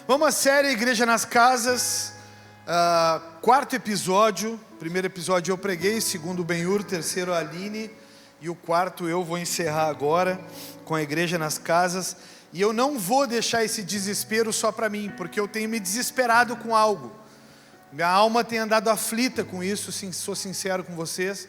Vamos à série Igreja nas Casas, quarto episódio. Primeiro episódio eu preguei, segundo o Benhur, terceiro a Aline, e o quarto eu vou encerrar agora com a Igreja nas Casas. E eu não vou deixar esse desespero só para mim, porque eu tenho me desesperado com algo. Minha alma tem andado aflita com isso, sou sincero com vocês,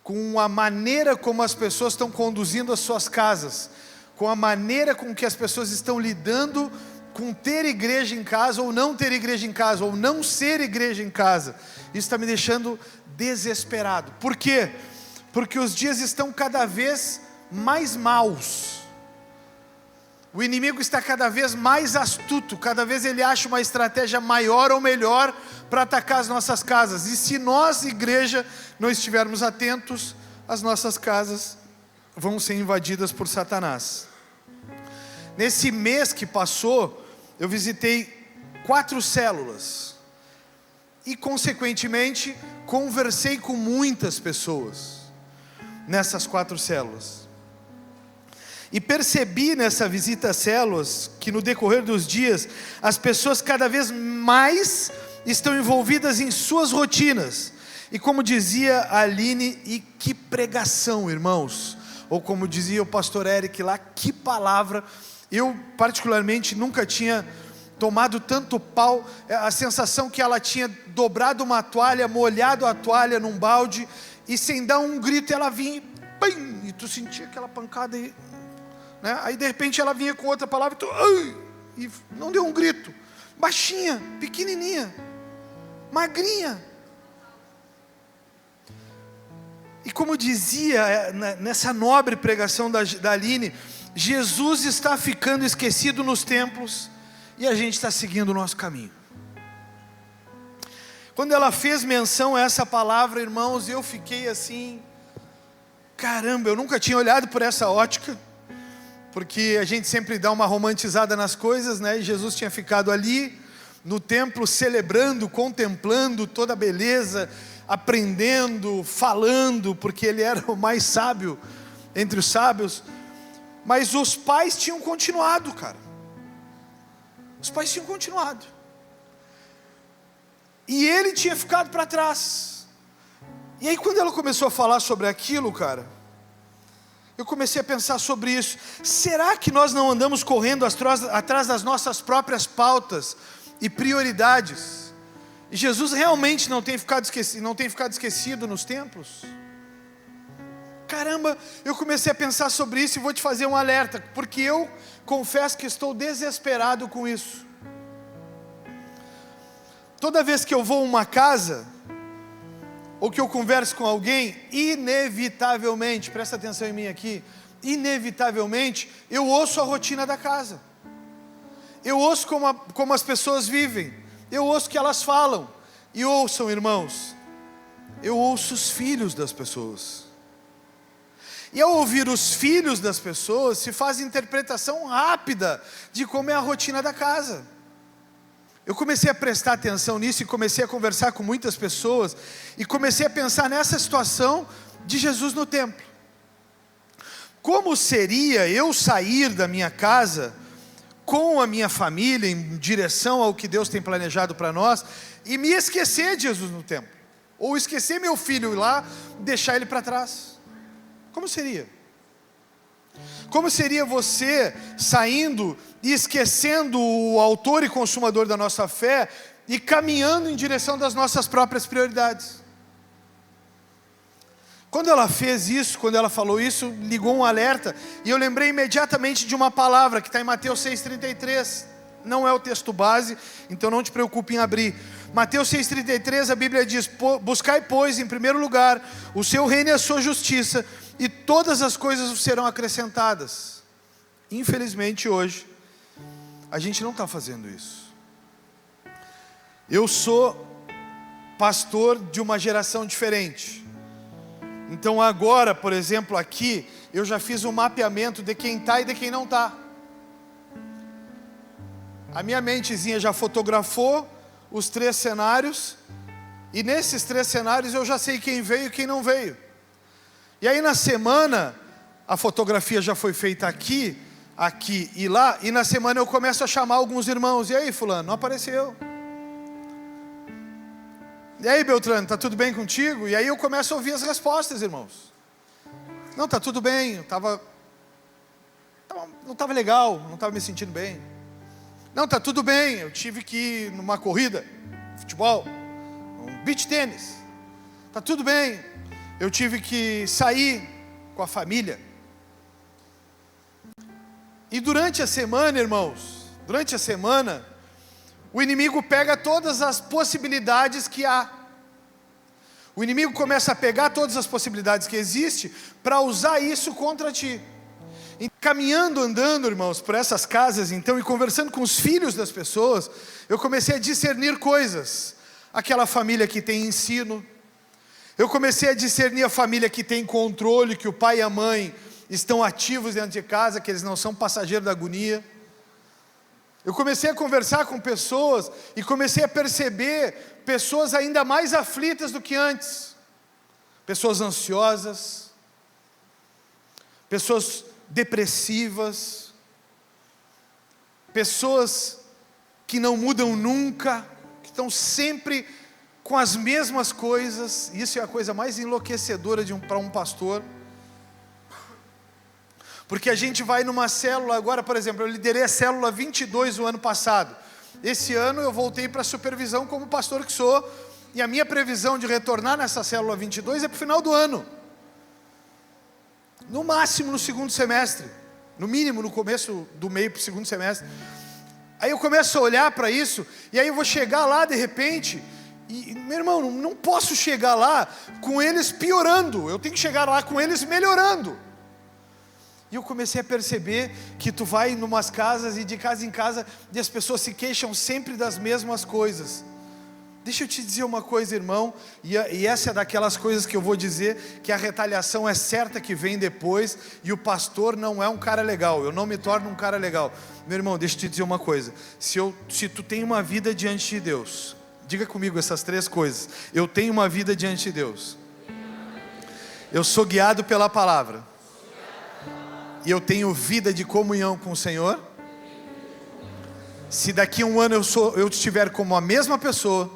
com a maneira como as pessoas estão conduzindo as suas casas, com a maneira com que as pessoas estão lidando com ter igreja em casa, ou não ter igreja em casa, ou não ser igreja em casa. Isso está me deixando desesperado. Por quê? Porque os dias estão cada vez mais maus. O inimigo está cada vez mais astuto, cada vez ele acha uma estratégia maior ou melhor para atacar as nossas casas. E se nós, igreja, não estivermos atentos, as nossas casas vão ser invadidas por Satanás. Nesse mês que passou, eu visitei 4 células e, consequentemente, conversei com muitas pessoas nessas 4 células. E percebi nessa visita às células que no decorrer dos dias, as pessoas cada vez mais estão envolvidas em suas rotinas. E como dizia a Aline, e que pregação, irmãos! Ou como dizia o pastor Eric lá, que palavra! Eu particularmente nunca tinha tomado tanto pau, a sensação que ela tinha dobrado uma toalha, molhado a toalha num balde, e sem dar um grito ela vinha, pim, e tu sentia aquela pancada aí, né? Aí de repente ela vinha com outra palavra, e não deu um grito, baixinha, pequenininha, magrinha. E como dizia nessa nobre pregação da Aline, Jesus está ficando esquecido nos templos e a gente está seguindo o nosso caminho. Quando ela fez menção a essa palavra, irmãos, eu fiquei assim, caramba, eu nunca tinha olhado por essa ótica, porque a gente sempre dá uma romantizada nas coisas, né? E Jesus tinha ficado ali no templo celebrando, contemplando toda a beleza, aprendendo, falando, porque ele era o mais sábio entre os sábios. Mas os pais tinham continuado, cara. Os pais tinham continuado. E ele tinha ficado para trás. E aí quando ela começou a falar sobre aquilo, cara, eu comecei a pensar sobre isso. Será que nós não andamos correndo atrás das nossas próprias pautas e prioridades? E Jesus realmente não tem ficado esquecido nos templos? Caramba, eu comecei a pensar sobre isso e vou te fazer um alerta, porque eu confesso que estou desesperado com isso. Toda vez que eu vou a uma casa, ou que eu converso com alguém, inevitavelmente, presta atenção em mim aqui, inevitavelmente, eu ouço a rotina da casa. Eu ouço como as pessoas vivem, eu ouço o que elas falam. E ouçam, irmãos, eu ouço os filhos das pessoas. E ao ouvir os filhos das pessoas, se faz interpretação rápida de como é a rotina da casa. Eu comecei a prestar atenção nisso e comecei a conversar com muitas pessoas, e comecei a pensar nessa situação de Jesus no templo. Como seria eu sair da minha casa com a minha família em direção ao que Deus tem planejado para nós, e me esquecer de Jesus no templo? Ou esquecer meu filho lá, deixar ele para trás? Como seria? Como seria você saindo e esquecendo o autor e consumador da nossa fé e caminhando em direção das nossas próprias prioridades? Quando ela fez isso, quando ela falou isso, ligou um alerta, e eu lembrei imediatamente de uma palavra que está em Mateus 6,33, não é o texto base, então não te preocupe em abrir. Mateus 6,33, a Bíblia diz: buscai, pois, em primeiro lugar o seu reino e a sua justiça, e todas as coisas vos serão acrescentadas. Infelizmente hoje, a gente não está fazendo isso. Eu sou pastor de uma geração diferente. Então agora, por exemplo, aqui, eu já fiz um mapeamento de quem está e de quem não está. A minha mentezinha já fotografou os 3 cenários, e nesses 3 cenários eu já sei quem veio e quem não veio. E aí na semana, a fotografia já foi feita aqui, aqui e lá, e na semana eu começo a chamar alguns irmãos. E aí, fulano, não apareceu? E aí, Beltrano, tá tudo bem contigo? E aí eu começo a ouvir as respostas, irmãos. Não, tá tudo bem, não estava legal, não estava me sentindo bem. Não, tá tudo bem, eu tive que ir numa corrida, futebol, um beach tênis. Tá tudo bem, eu tive que sair com a família. E durante a semana, irmãos, o inimigo pega todas as possibilidades que há. O inimigo começa a pegar todas as possibilidades que existem para usar isso contra ti. E caminhando, andando, irmãos, por essas casas, então, e conversando com os filhos das pessoas, eu comecei a discernir coisas. Aquela família que tem ensino. Eu comecei a discernir a família que tem controle, que o pai e a mãe estão ativos dentro de casa, que eles não são passageiros da agonia. Eu comecei a conversar com pessoas e comecei a perceber pessoas ainda mais aflitas do que antes. Pessoas ansiosas, pessoas depressivas, pessoas que não mudam nunca, que estão sempre com as mesmas coisas. Isso é a coisa mais enlouquecedora para um pastor. Porque a gente vai numa célula agora, por exemplo, eu liderei a célula 22 o ano passado. Esse ano eu voltei para a supervisão como pastor que sou, e a minha previsão de retornar nessa célula 22 é para o final do ano. No máximo no segundo semestre, no mínimo no começo do meio para o segundo semestre. Aí eu começo a olhar para isso, e aí eu vou chegar lá de repente, e meu irmão, não posso chegar lá com eles piorando, eu tenho que chegar lá com eles melhorando. E eu comecei a perceber que tu vai em umas casas e de casa em casa, e as pessoas se queixam sempre das mesmas coisas. Deixa eu te dizer uma coisa, irmão, e essa é daquelas coisas que eu vou dizer, que a retaliação é certa que vem depois, e o pastor não é um cara legal, eu não me torno um cara legal. Meu irmão, deixa eu te dizer uma coisa, se tu tem uma vida diante de Deus, diga comigo essas três coisas: eu tenho uma vida diante de Deus, eu sou guiado pela palavra, e eu tenho vida de comunhão com o Senhor. Se daqui a um ano eu estiver como a mesma pessoa,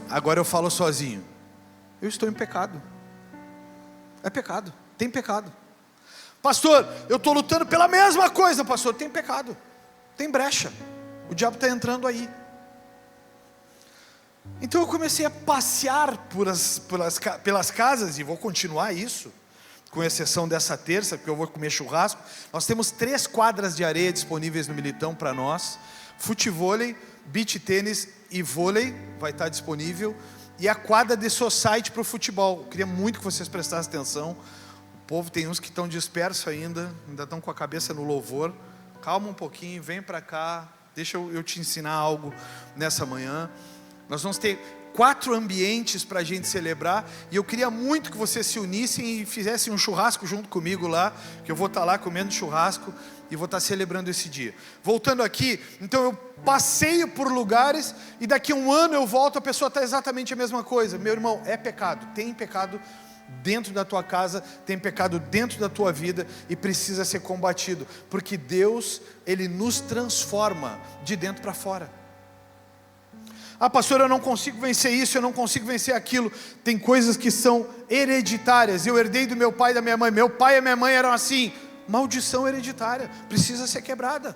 agora eu falo sozinho, eu estou em pecado. É pecado, tem pecado. Pastor, eu estou lutando pela mesma coisa, pastor, tem pecado, tem brecha, o diabo está entrando aí. Então eu comecei a passear pelas casas, e vou continuar isso, com exceção dessa terça, porque eu vou comer churrasco. Nós temos 3 quadras de areia disponíveis no Militão para nós: futevôlei, beach tênis e vôlei vai estar disponível, e a quadra de society para o futebol. Eu queria muito que vocês prestassem atenção. O povo, tem uns que estão dispersos ainda estão com a cabeça no louvor. Calma um pouquinho, vem para cá, deixa eu te ensinar algo nessa manhã. Nós vamos ter 4 ambientes para a gente celebrar, e eu queria muito que vocês se unissem e fizessem um churrasco junto comigo lá, que eu vou estar lá comendo churrasco e vou estar celebrando esse dia. Voltando aqui, então eu passeio por lugares, e daqui a um ano eu volto, a pessoa está exatamente a mesma coisa. Meu irmão, é pecado, tem pecado dentro da tua casa, tem pecado dentro da tua vida, e precisa ser combatido, porque Deus, Ele nos transforma de dentro para fora. Ah, pastor, eu não consigo vencer isso, eu não consigo vencer aquilo. Tem coisas que são hereditárias. Eu herdei do meu pai e da minha mãe. Meu pai e minha mãe eram assim. Maldição hereditária, precisa ser quebrada.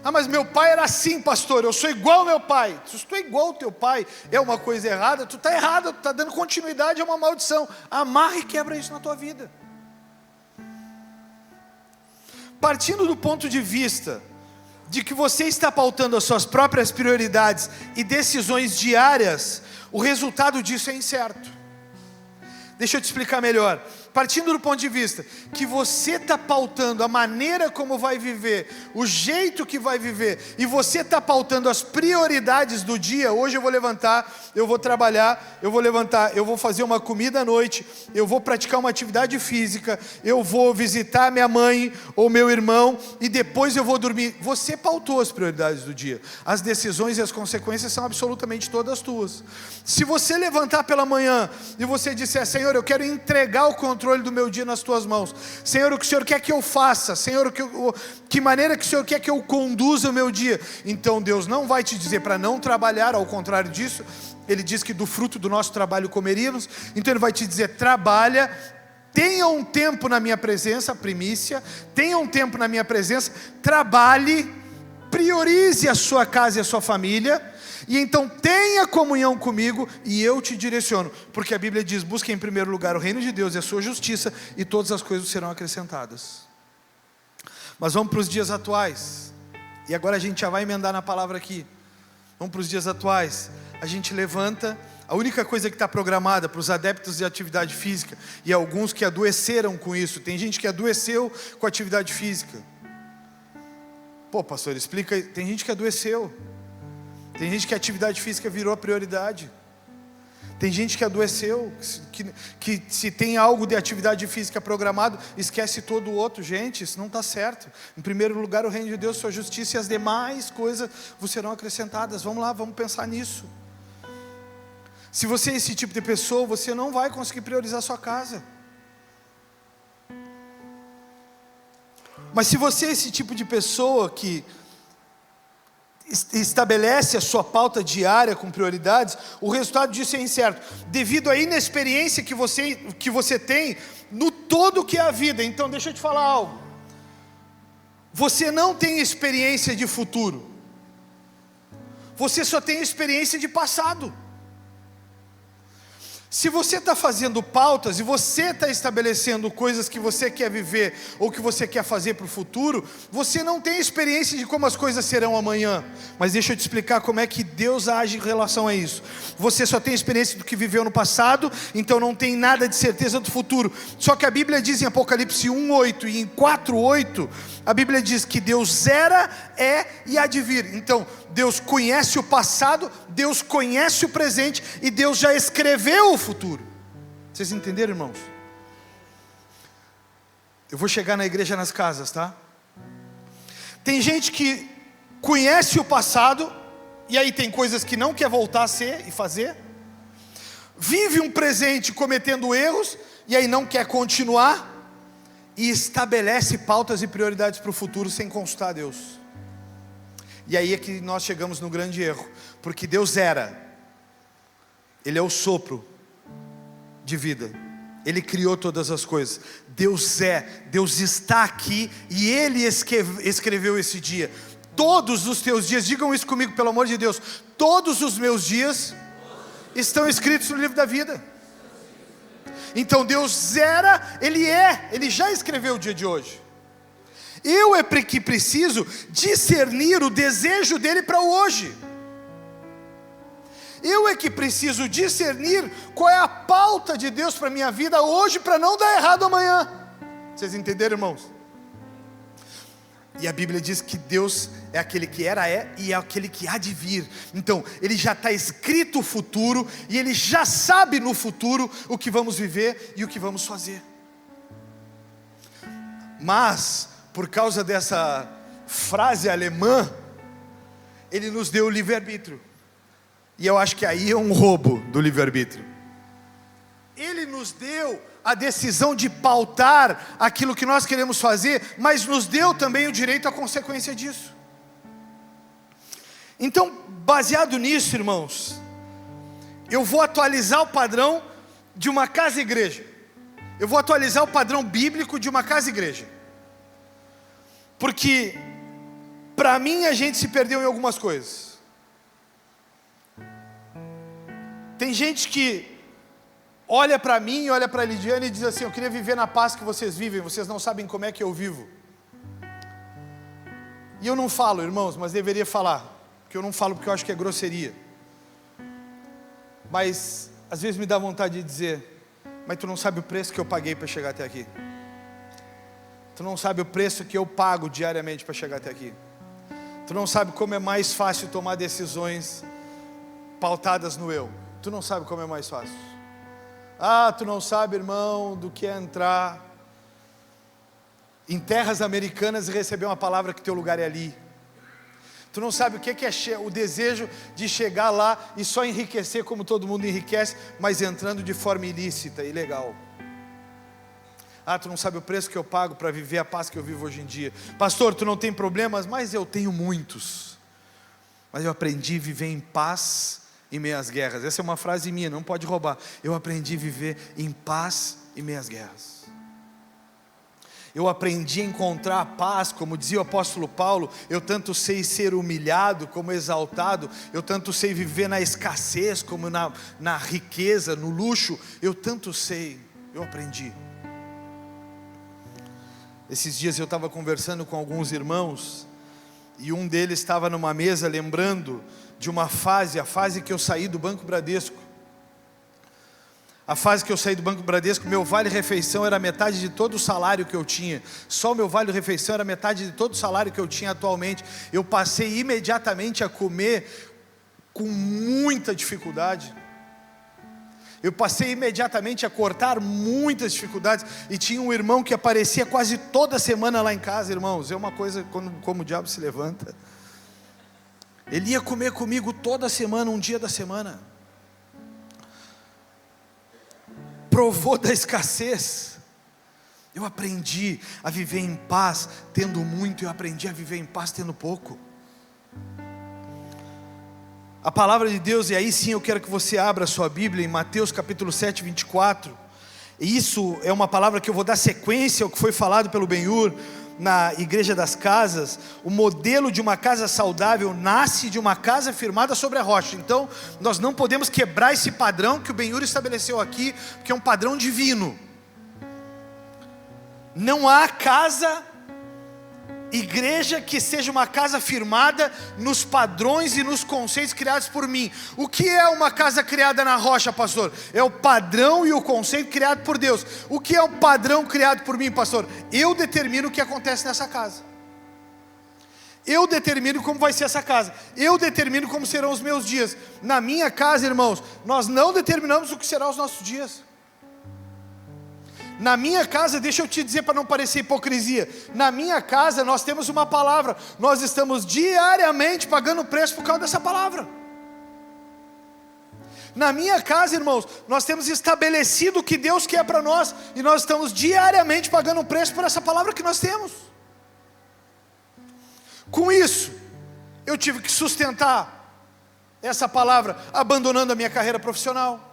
Ah, mas meu pai era assim, pastor, eu sou igual ao meu pai. Se tu é igual ao teu pai, é uma coisa errada, tu está errado, tu está dando continuidade a uma maldição. Amarra e quebra isso na tua vida. Partindo do ponto de vista de que você está pautando as suas próprias prioridades e decisões diárias, o resultado disso é incerto. Deixa eu te explicar melhor. Partindo do ponto de vista que você está pautando a maneira como vai viver, o jeito que vai viver, e você está pautando as prioridades do dia. Hoje eu vou levantar, eu vou trabalhar, eu vou levantar, eu vou fazer uma comida à noite, eu vou praticar uma atividade física, eu vou visitar minha mãe ou meu irmão, e depois eu vou dormir. Você pautou as prioridades do dia. As decisões e as consequências são absolutamente todas tuas. Se você levantar pela manhã e você disser: Senhor, eu quero entregar o controle controle do meu dia nas tuas mãos. Senhor, o que o Senhor quer que eu faça? Senhor, que maneira que o Senhor quer que eu conduza o meu dia? Então Deus não vai te dizer para não trabalhar, ao contrário disso, Ele diz que do fruto do nosso trabalho comeríamos. Então Ele vai te dizer, trabalha, tenha um tempo na minha presença, primícia, tenha um tempo na minha presença, trabalhe, priorize a sua casa e a sua família, e então tenha comunhão comigo e eu te direciono, porque a Bíblia diz, busque em primeiro lugar o reino de Deus e a sua justiça, e todas as coisas serão acrescentadas. Mas vamos para os dias atuais, e agora a gente já vai emendar na palavra aqui. Vamos para os dias atuais. A gente levanta, a única coisa que está programada para os adeptos de atividade física, e alguns que adoeceram com isso, tem gente que adoeceu com atividade física. Pô, pastor, explica aí. Tem gente que adoeceu, tem gente que a atividade física virou a prioridade, tem gente que adoeceu, que se tem algo de atividade física programado, esquece todo o outro. Gente, isso não está certo. Em primeiro lugar o reino de Deus, sua justiça, e as demais coisas vos serão acrescentadas. Vamos lá, vamos pensar nisso. Se você é esse tipo de pessoa, você não vai conseguir priorizar a sua casa. Mas se você é esse tipo de pessoa que estabelece a sua pauta diária com prioridades, o resultado disso é incerto, devido à inexperiência que você tem no todo que é a vida. Então deixa eu te falar algo, você não tem experiência de futuro, você só tem experiência de passado. Se você está fazendo pautas e você está estabelecendo coisas que você quer viver ou que você quer fazer para o futuro, você não tem experiência de como as coisas serão amanhã. Mas deixa eu te explicar como é que Deus age em relação a isso. Você só tem experiência do que viveu no passado, então não tem nada de certeza do futuro. Só que a Bíblia diz em Apocalipse 1:8 e em 4:8, a Bíblia diz que Deus era, é e há de vir. Então Deus conhece o passado, Deus conhece o presente e Deus já escreveu o futuro. Vocês entenderam, irmãos? Eu vou chegar na igreja nas casas, tá? Tem gente que conhece o passado e aí tem coisas que não quer voltar a ser e fazer. Vive um presente cometendo erros e aí não quer continuar, e estabelece pautas e prioridades para o futuro sem consultar a Deus. E aí é que nós chegamos no grande erro, porque Deus era, Ele é o sopro de vida, Ele criou todas as coisas, Deus é, Deus está aqui e Ele escreveu esse dia. Todos os teus dias, digam isso comigo pelo amor de Deus, todos os meus dias estão escritos no livro da vida. Então Deus era, Ele é, Ele já escreveu o dia de hoje. Eu é que preciso discernir o desejo dEle para hoje. Eu é que preciso discernir qual é a pauta de Deus para a minha vida hoje, para não dar errado amanhã. Vocês entenderam, irmãos? E a Bíblia diz que Deus é aquele que era, é e é aquele que há de vir. Então Ele já está escrito o futuro, e Ele já sabe no futuro o que vamos viver e o que vamos fazer. Mas por causa dessa frase alemã, Ele nos deu o livre-arbítrio. E eu acho que aí é um roubo do livre-arbítrio. Ele nos deu a decisão de pautar aquilo que nós queremos fazer, mas nos deu também o direito à consequência disso. Então, baseado nisso, irmãos, eu vou atualizar o padrão de uma casa-igreja. Eu vou atualizar o padrão bíblico de uma casa-igreja. Porque, para mim, a gente se perdeu em algumas coisas. Tem gente que olha para mim, olha para a Lidiane e diz assim: eu queria viver na paz que vocês vivem, vocês não sabem como é que eu vivo. E eu não falo, irmãos, mas deveria falar, porque eu não falo porque eu acho que é grosseria. Mas, às vezes me dá vontade de dizer: mas tu não sabe o preço que eu paguei para chegar até aqui. Tu não sabe o preço que eu pago diariamente para chegar até aqui. Tu não sabe como é mais fácil tomar decisões pautadas no eu. Tu não sabe como é mais fácil. Ah, tu não sabe, irmão, do que é entrar em terras americanas e receber uma palavra que teu lugar é ali. Tu não sabe o que é o desejo de chegar lá e só enriquecer como todo mundo enriquece, mas entrando de forma ilícita, ilegal. Ah, tu não sabe o preço que eu pago para viver a paz que eu vivo hoje em dia. Pastor, tu não tem problemas? Mas eu tenho muitos. Mas eu aprendi a viver em paz em meio às guerras. Essa é uma frase minha, não pode roubar. Eu aprendi a viver em paz em meio às guerras. Eu aprendi a encontrar a paz, como dizia o apóstolo Paulo, eu tanto sei ser humilhado como exaltado, eu tanto sei viver na escassez como na riqueza, no luxo, eu tanto sei, eu aprendi. Esses dias eu estava conversando com alguns irmãos, e um deles estava numa mesa lembrando de uma fase, a fase que eu saí do Banco Bradesco. A fase que eu saí do Banco Bradesco, meu vale-refeição era metade de todo o salário que eu tinha. Só o meu vale-refeição era metade de todo o salário que eu tinha atualmente. Eu passei imediatamente a comer com muita dificuldade. Eu passei imediatamente a cortar muitas dificuldades. E tinha um irmão que aparecia quase toda semana lá em casa, irmãos. É uma coisa como o diabo se levanta. Ele ia comer comigo toda semana, um dia da semana. Provou da escassez. Eu aprendi a viver em paz tendo muito, eu aprendi a viver em paz tendo pouco. A palavra de Deus, e aí sim eu quero que você abra a sua Bíblia em Mateus capítulo 7, 24. E isso é uma palavra que eu vou dar sequência ao que foi falado pelo Ben-Hur na Igreja das Casas. O modelo de uma casa saudável nasce de uma casa firmada sobre a rocha. Então nós não podemos quebrar esse padrão que o Ben-Hur estabeleceu aqui, porque é um padrão divino. Não há igreja que seja uma casa firmada nos padrões e nos conceitos criados por mim. O que é uma casa criada na rocha, pastor? É o padrão e o conceito criado por Deus. O que é o padrão criado por mim, pastor? Eu determino o que acontece nessa casa. Eu determino como vai ser essa casa. Eu determino como serão os meus dias. Na minha casa, irmãos, nós não determinamos o que serão os nossos dias. Na minha casa, deixa eu te dizer para não parecer hipocrisia, na minha casa nós temos uma palavra, nós estamos diariamente pagando preço por causa dessa palavra. Na minha casa, irmãos, nós temos estabelecido o que Deus quer para nós, e nós estamos diariamente pagando preço por essa palavra que nós temos. Com isso, eu tive que sustentar essa palavra, abandonando a minha carreira profissional.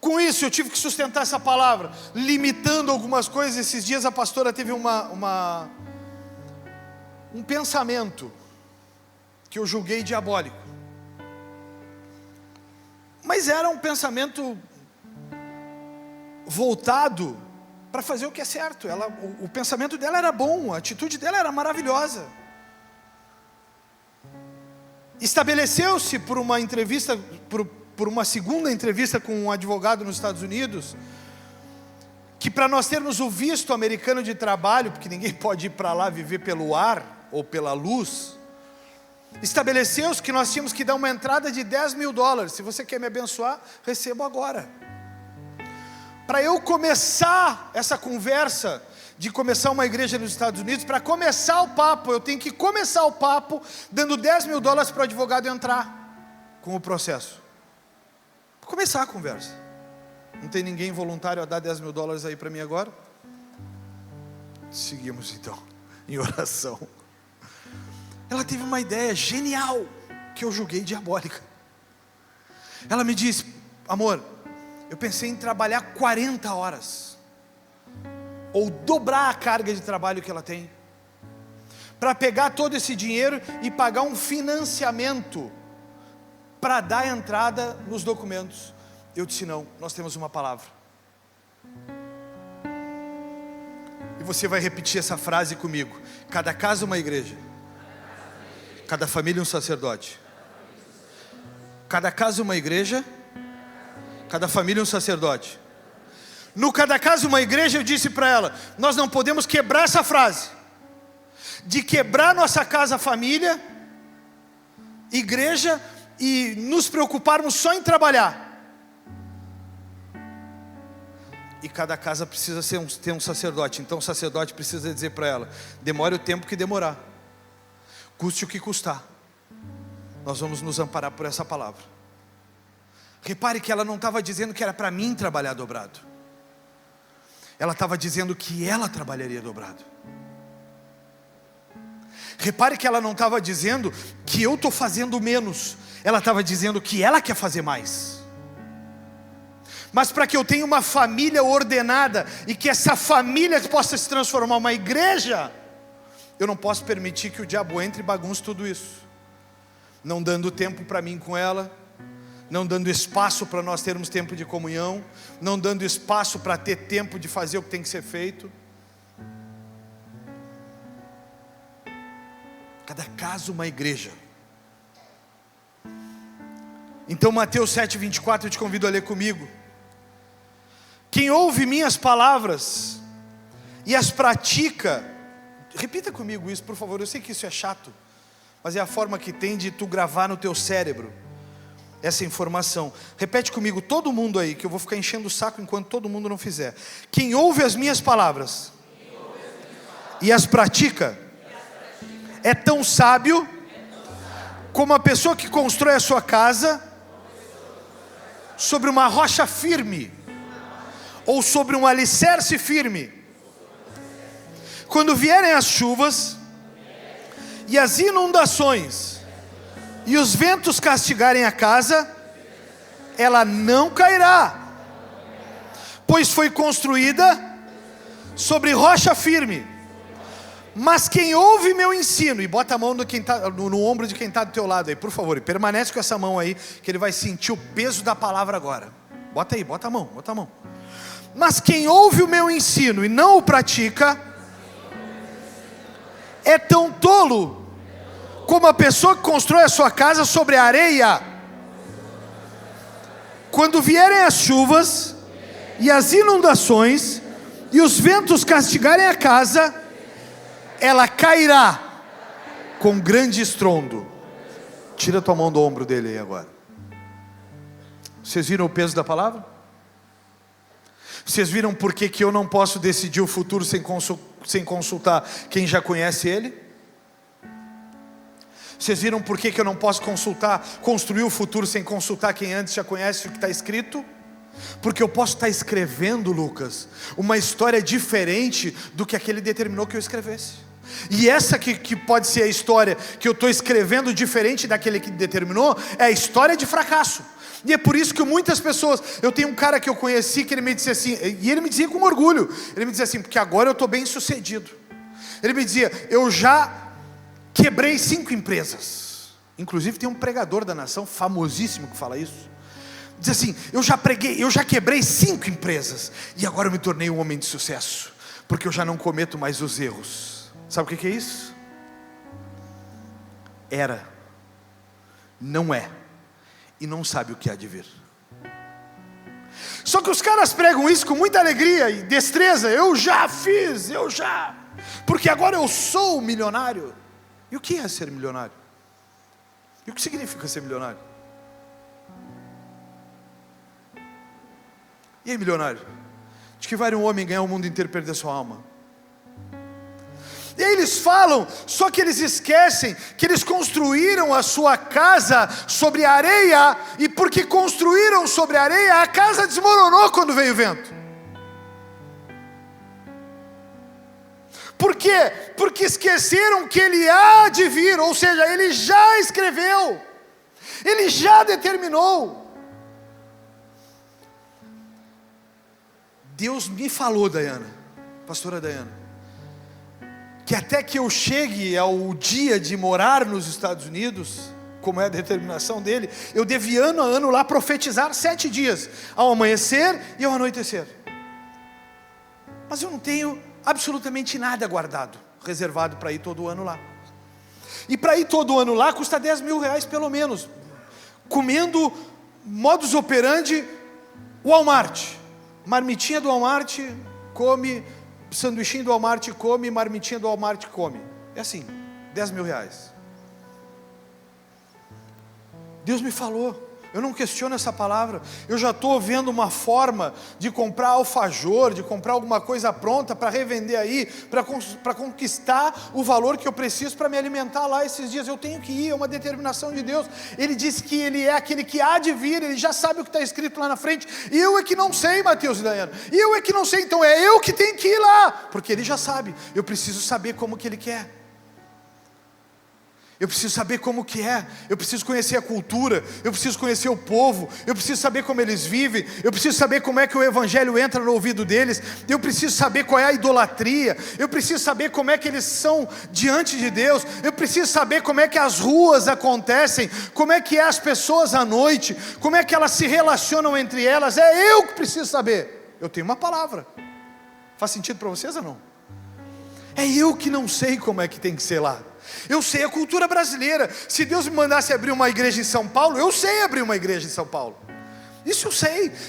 Com isso eu tive que sustentar essa palavra, limitando algumas coisas. Esses dias a pastora teve um pensamento que eu julguei diabólico. Mas era um pensamento voltado para fazer o que é certo. O pensamento dela era bom, a atitude dela era maravilhosa. Estabeleceu-se por uma entrevista, por uma segunda entrevista com um advogado nos Estados Unidos, que para nós termos o visto americano de trabalho, porque ninguém pode ir para lá viver pelo ar ou pela luz, estabeleceu-se que nós tínhamos que dar uma entrada de $10.000. Se você quer me abençoar, recebo agora. Para eu começar essa conversa, de começar uma igreja nos Estados Unidos, para começar o papo, eu tenho que começar o papo dando $10.000 para o advogado entrar com o processo. Começar a conversa. Não tem ninguém voluntário a dar $10.000 aí para mim agora? Seguimos então em oração. Ela teve uma ideia genial que eu julguei diabólica. Ela me disse: amor, eu pensei em trabalhar 40 horas ou dobrar a carga de trabalho que ela tem, para pegar todo esse dinheiro e pagar um financiamento para dar entrada nos documentos. Eu disse: não, nós temos uma palavra. E você vai repetir essa frase comigo: cada casa uma igreja, cada família um sacerdote. Cada casa uma igreja, cada família um sacerdote. No cada casa uma igreja, eu disse para ela: nós não podemos quebrar essa frase, de quebrar nossa casa família, igreja, e nos preocuparmos só em trabalhar. E cada casa precisa ter um sacerdote. Então o sacerdote precisa dizer para ela: demore o tempo que demorar, custe o que custar, nós vamos nos amparar por essa palavra. Repare que ela não estava dizendo que era para mim trabalhar dobrado. ela estava dizendo que ela trabalharia dobrado. Repare que ela não estava dizendo que eu estou fazendo menos, ela estava dizendo que ela quer fazer mais. Mas para que eu tenha uma família ordenada e que essa família possa se transformar uma igreja, eu não posso permitir que o diabo entre e bagunce tudo isso, não dando tempo para mim com ela, não dando espaço para nós termos tempo de comunhão, não dando espaço para ter tempo de fazer o que tem que ser feito. Cada caso uma igreja. Então Mateus 7:24 eu te convido a ler comigo. Quem ouve minhas palavras e as pratica, repita comigo isso por favor, eu sei que isso é chato, mas é a forma que tem de tu gravar no teu cérebro essa informação. Repete comigo, todo mundo aí, que eu vou ficar enchendo o saco enquanto todo mundo não fizer. Quem ouve as minhas palavras e as pratica é tão sábio como a pessoa que constrói a sua casa sobre uma rocha firme, ou sobre um alicerce firme. Quando vierem as chuvas e as inundações e os ventos castigarem a casa, ela não cairá, pois foi construída sobre rocha firme. Mas quem ouve meu ensino, e bota a mão no ombro de quem está do teu lado aí, por favor, e permanece com essa mão aí, que ele vai sentir o peso da palavra agora. Bota aí, bota a mão. Mas quem ouve o meu ensino e não o pratica, é tão tolo como a pessoa que constrói a sua casa sobre a areia. Quando vierem as chuvas e as inundações e os ventos castigarem a casa, ela cairá com grande estrondo. Tira tua mão do ombro dele aí agora. Vocês viram o peso da palavra? Vocês viram por que eu não posso decidir o futuro sem consultar quem já conhece ele? Vocês viram por que eu não posso construir o futuro sem consultar quem antes já conhece o que está escrito? Porque eu posso estar escrevendo, Lucas, uma história diferente do que aquele determinou que eu escrevesse. E essa que pode ser a história que eu estou escrevendo diferente daquele que determinou, é a história de fracasso. E é por isso que muitas pessoas, eu tenho um cara que eu conheci que ele me disse assim, e ele me dizia com orgulho, ele me dizia assim, porque agora eu estou bem sucedido. Ele me dizia, eu já quebrei 5 empresas. Inclusive tem um pregador da nação famosíssimo que fala isso. Diz assim, eu já quebrei 5 empresas, e agora eu me tornei um homem de sucesso, porque eu já não cometo mais os erros. Sabe o que é isso? Era, não é, e não sabe o que há de vir. Só que os caras pregam isso com muita alegria e destreza. Eu já fiz, porque agora eu sou milionário. E o que é ser milionário? E o que significa ser milionário? E aí, milionário? De que vale um homem ganhar o mundo inteiro e perder sua alma? E aí eles falam, só que eles esquecem que eles construíram a sua casa sobre areia, e porque construíram sobre areia, a casa desmoronou quando veio o vento. Por quê? Porque esqueceram que ele há de vir, ou seja, ele já escreveu, ele já determinou. Deus me falou, pastora Dayana, que até que eu chegue ao dia de morar nos Estados Unidos, como é a determinação dele, eu devo ano a ano lá profetizar 7 dias, ao amanhecer e ao anoitecer. Mas eu não tenho absolutamente nada guardado, reservado para ir todo ano lá. E para ir todo ano lá custa 10 mil reais pelo menos, comendo modus operandi Walmart, marmitinha do Walmart, come, sanduichinho do Walmart come, marmitinha do Walmart come. É assim, 10 mil reais. Deus me falou, Eu não questiono essa palavra. Eu já estou vendo uma forma de comprar alfajor, de comprar alguma coisa pronta para revender aí, para conquistar o valor que eu preciso para me alimentar lá esses dias. Eu tenho que ir, é uma determinação de Deus. Ele disse que Ele é aquele que há de vir, Ele já sabe o que está escrito lá na frente. E eu é que não sei, Mateus e Daiane. E eu é que não sei, então é eu que tenho que ir lá, porque Ele já sabe. Eu preciso saber como que Ele quer. Eu preciso saber como que é, eu preciso conhecer a cultura, eu preciso conhecer o povo, eu preciso saber como eles vivem, eu preciso saber como é que o evangelho entra no ouvido deles, eu preciso saber qual é a idolatria, eu preciso saber como é que eles são diante de Deus, eu preciso saber como é que as ruas acontecem, como é que é as pessoas à noite, como é que elas se relacionam entre elas. É eu que preciso saber. Eu tenho uma palavra. Faz sentido para vocês ou não? É eu que não sei como é que tem que ser lá. Eu sei a cultura brasileira. Se Deus me mandasse abrir uma igreja em São Paulo, eu sei abrir uma igreja em São Paulo. Isso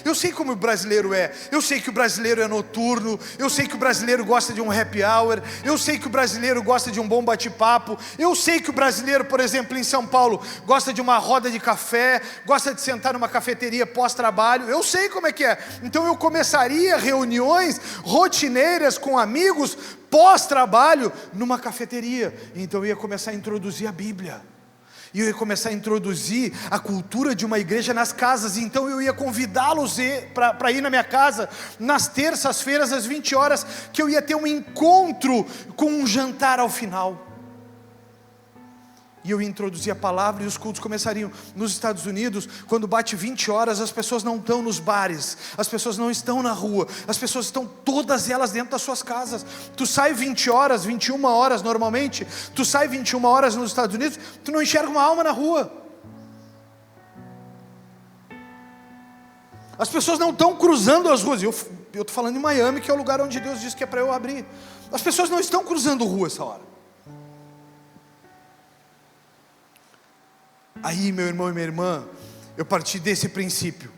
eu sei como o brasileiro é. Eu sei que o brasileiro é noturno, eu sei que o brasileiro gosta de um happy hour, eu sei que o brasileiro gosta de um bom bate-papo, eu sei que o brasileiro, por exemplo, em São Paulo, gosta de uma roda de café, gosta de sentar numa cafeteria pós-trabalho. Eu sei como é que é. Então eu começaria reuniões rotineiras com amigos pós-trabalho numa cafeteria. Então eu ia começar a introduzir a Bíblia. E eu ia começar a introduzir a cultura de uma igreja nas casas. Então eu ia convidá-los para ir na minha casa nas terças-feiras às 20 horas, que eu ia ter um encontro com um jantar ao final. E eu ia introduzir a palavra e os cultos começariam. Nos Estados Unidos, quando bate 20 horas, as pessoas não estão nos bares, as pessoas não estão na rua, as pessoas estão todas elas dentro das suas casas. Tu sai 20 horas, 21 horas normalmente, tu sai 21 horas nos Estados Unidos, tu não enxerga uma alma na rua. As pessoas não estão cruzando as ruas. Eu estou falando em Miami, que é o lugar onde Deus disse que é para eu abrir. As pessoas não estão cruzando rua essa hora. Aí, meu irmão e minha irmã, eu parti desse princípio,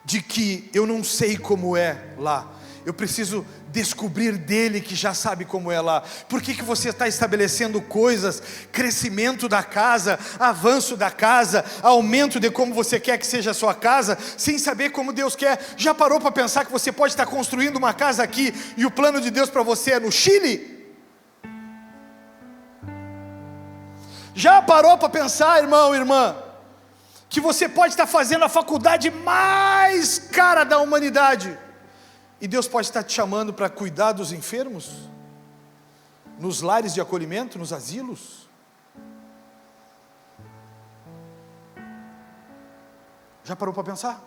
de que eu não sei como é lá, eu preciso descobrir dele que já sabe como é lá. Por que você está estabelecendo coisas, crescimento da casa, avanço da casa, aumento de como você quer que seja a sua casa, sem saber como Deus quer? Já parou para pensar que você pode estar construindo uma casa aqui, e o plano de Deus para você é no Chile? Já parou para pensar, irmão e irmã, que você pode estar fazendo a faculdade mais cara da humanidade, e Deus pode estar te chamando para cuidar dos enfermos, nos lares de acolhimento, nos asilos? Já parou para pensar?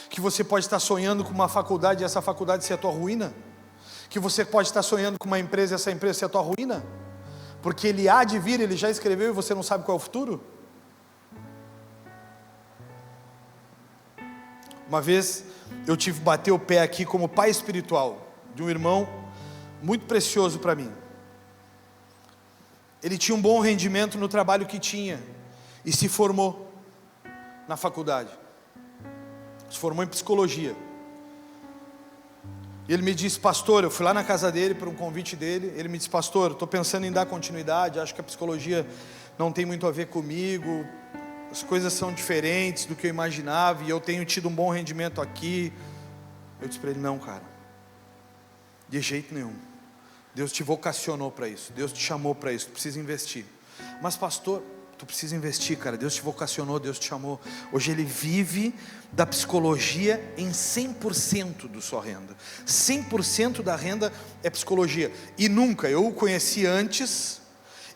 Que você pode estar sonhando com uma faculdade, e essa faculdade ser a tua ruína? Que você pode estar sonhando com uma empresa, e essa empresa ser a tua ruína? Porque Ele há de vir, Ele já escreveu e você não sabe qual é o futuro? Uma vez eu tive que bater o pé aqui como pai espiritual de um irmão muito precioso para mim. Ele tinha um bom rendimento no trabalho que tinha e se formou na faculdade. Se formou em psicologia. E ele me disse: pastor, eu fui lá na casa dele por um convite dele. Ele me disse: pastor, estou pensando em dar continuidade, acho que a psicologia não tem muito a ver comigo, as coisas são diferentes do que eu imaginava, e eu tenho tido um bom rendimento aqui. Eu disse para ele: não, cara, de jeito nenhum. Deus te vocacionou para isso, Deus te chamou para isso, tu precisa investir. Mas pastor, tu precisa investir, cara, Deus te vocacionou, Deus te chamou. Hoje ele vive da psicologia em 100% da sua renda. 100% da renda é psicologia. E nunca, eu o conheci antes,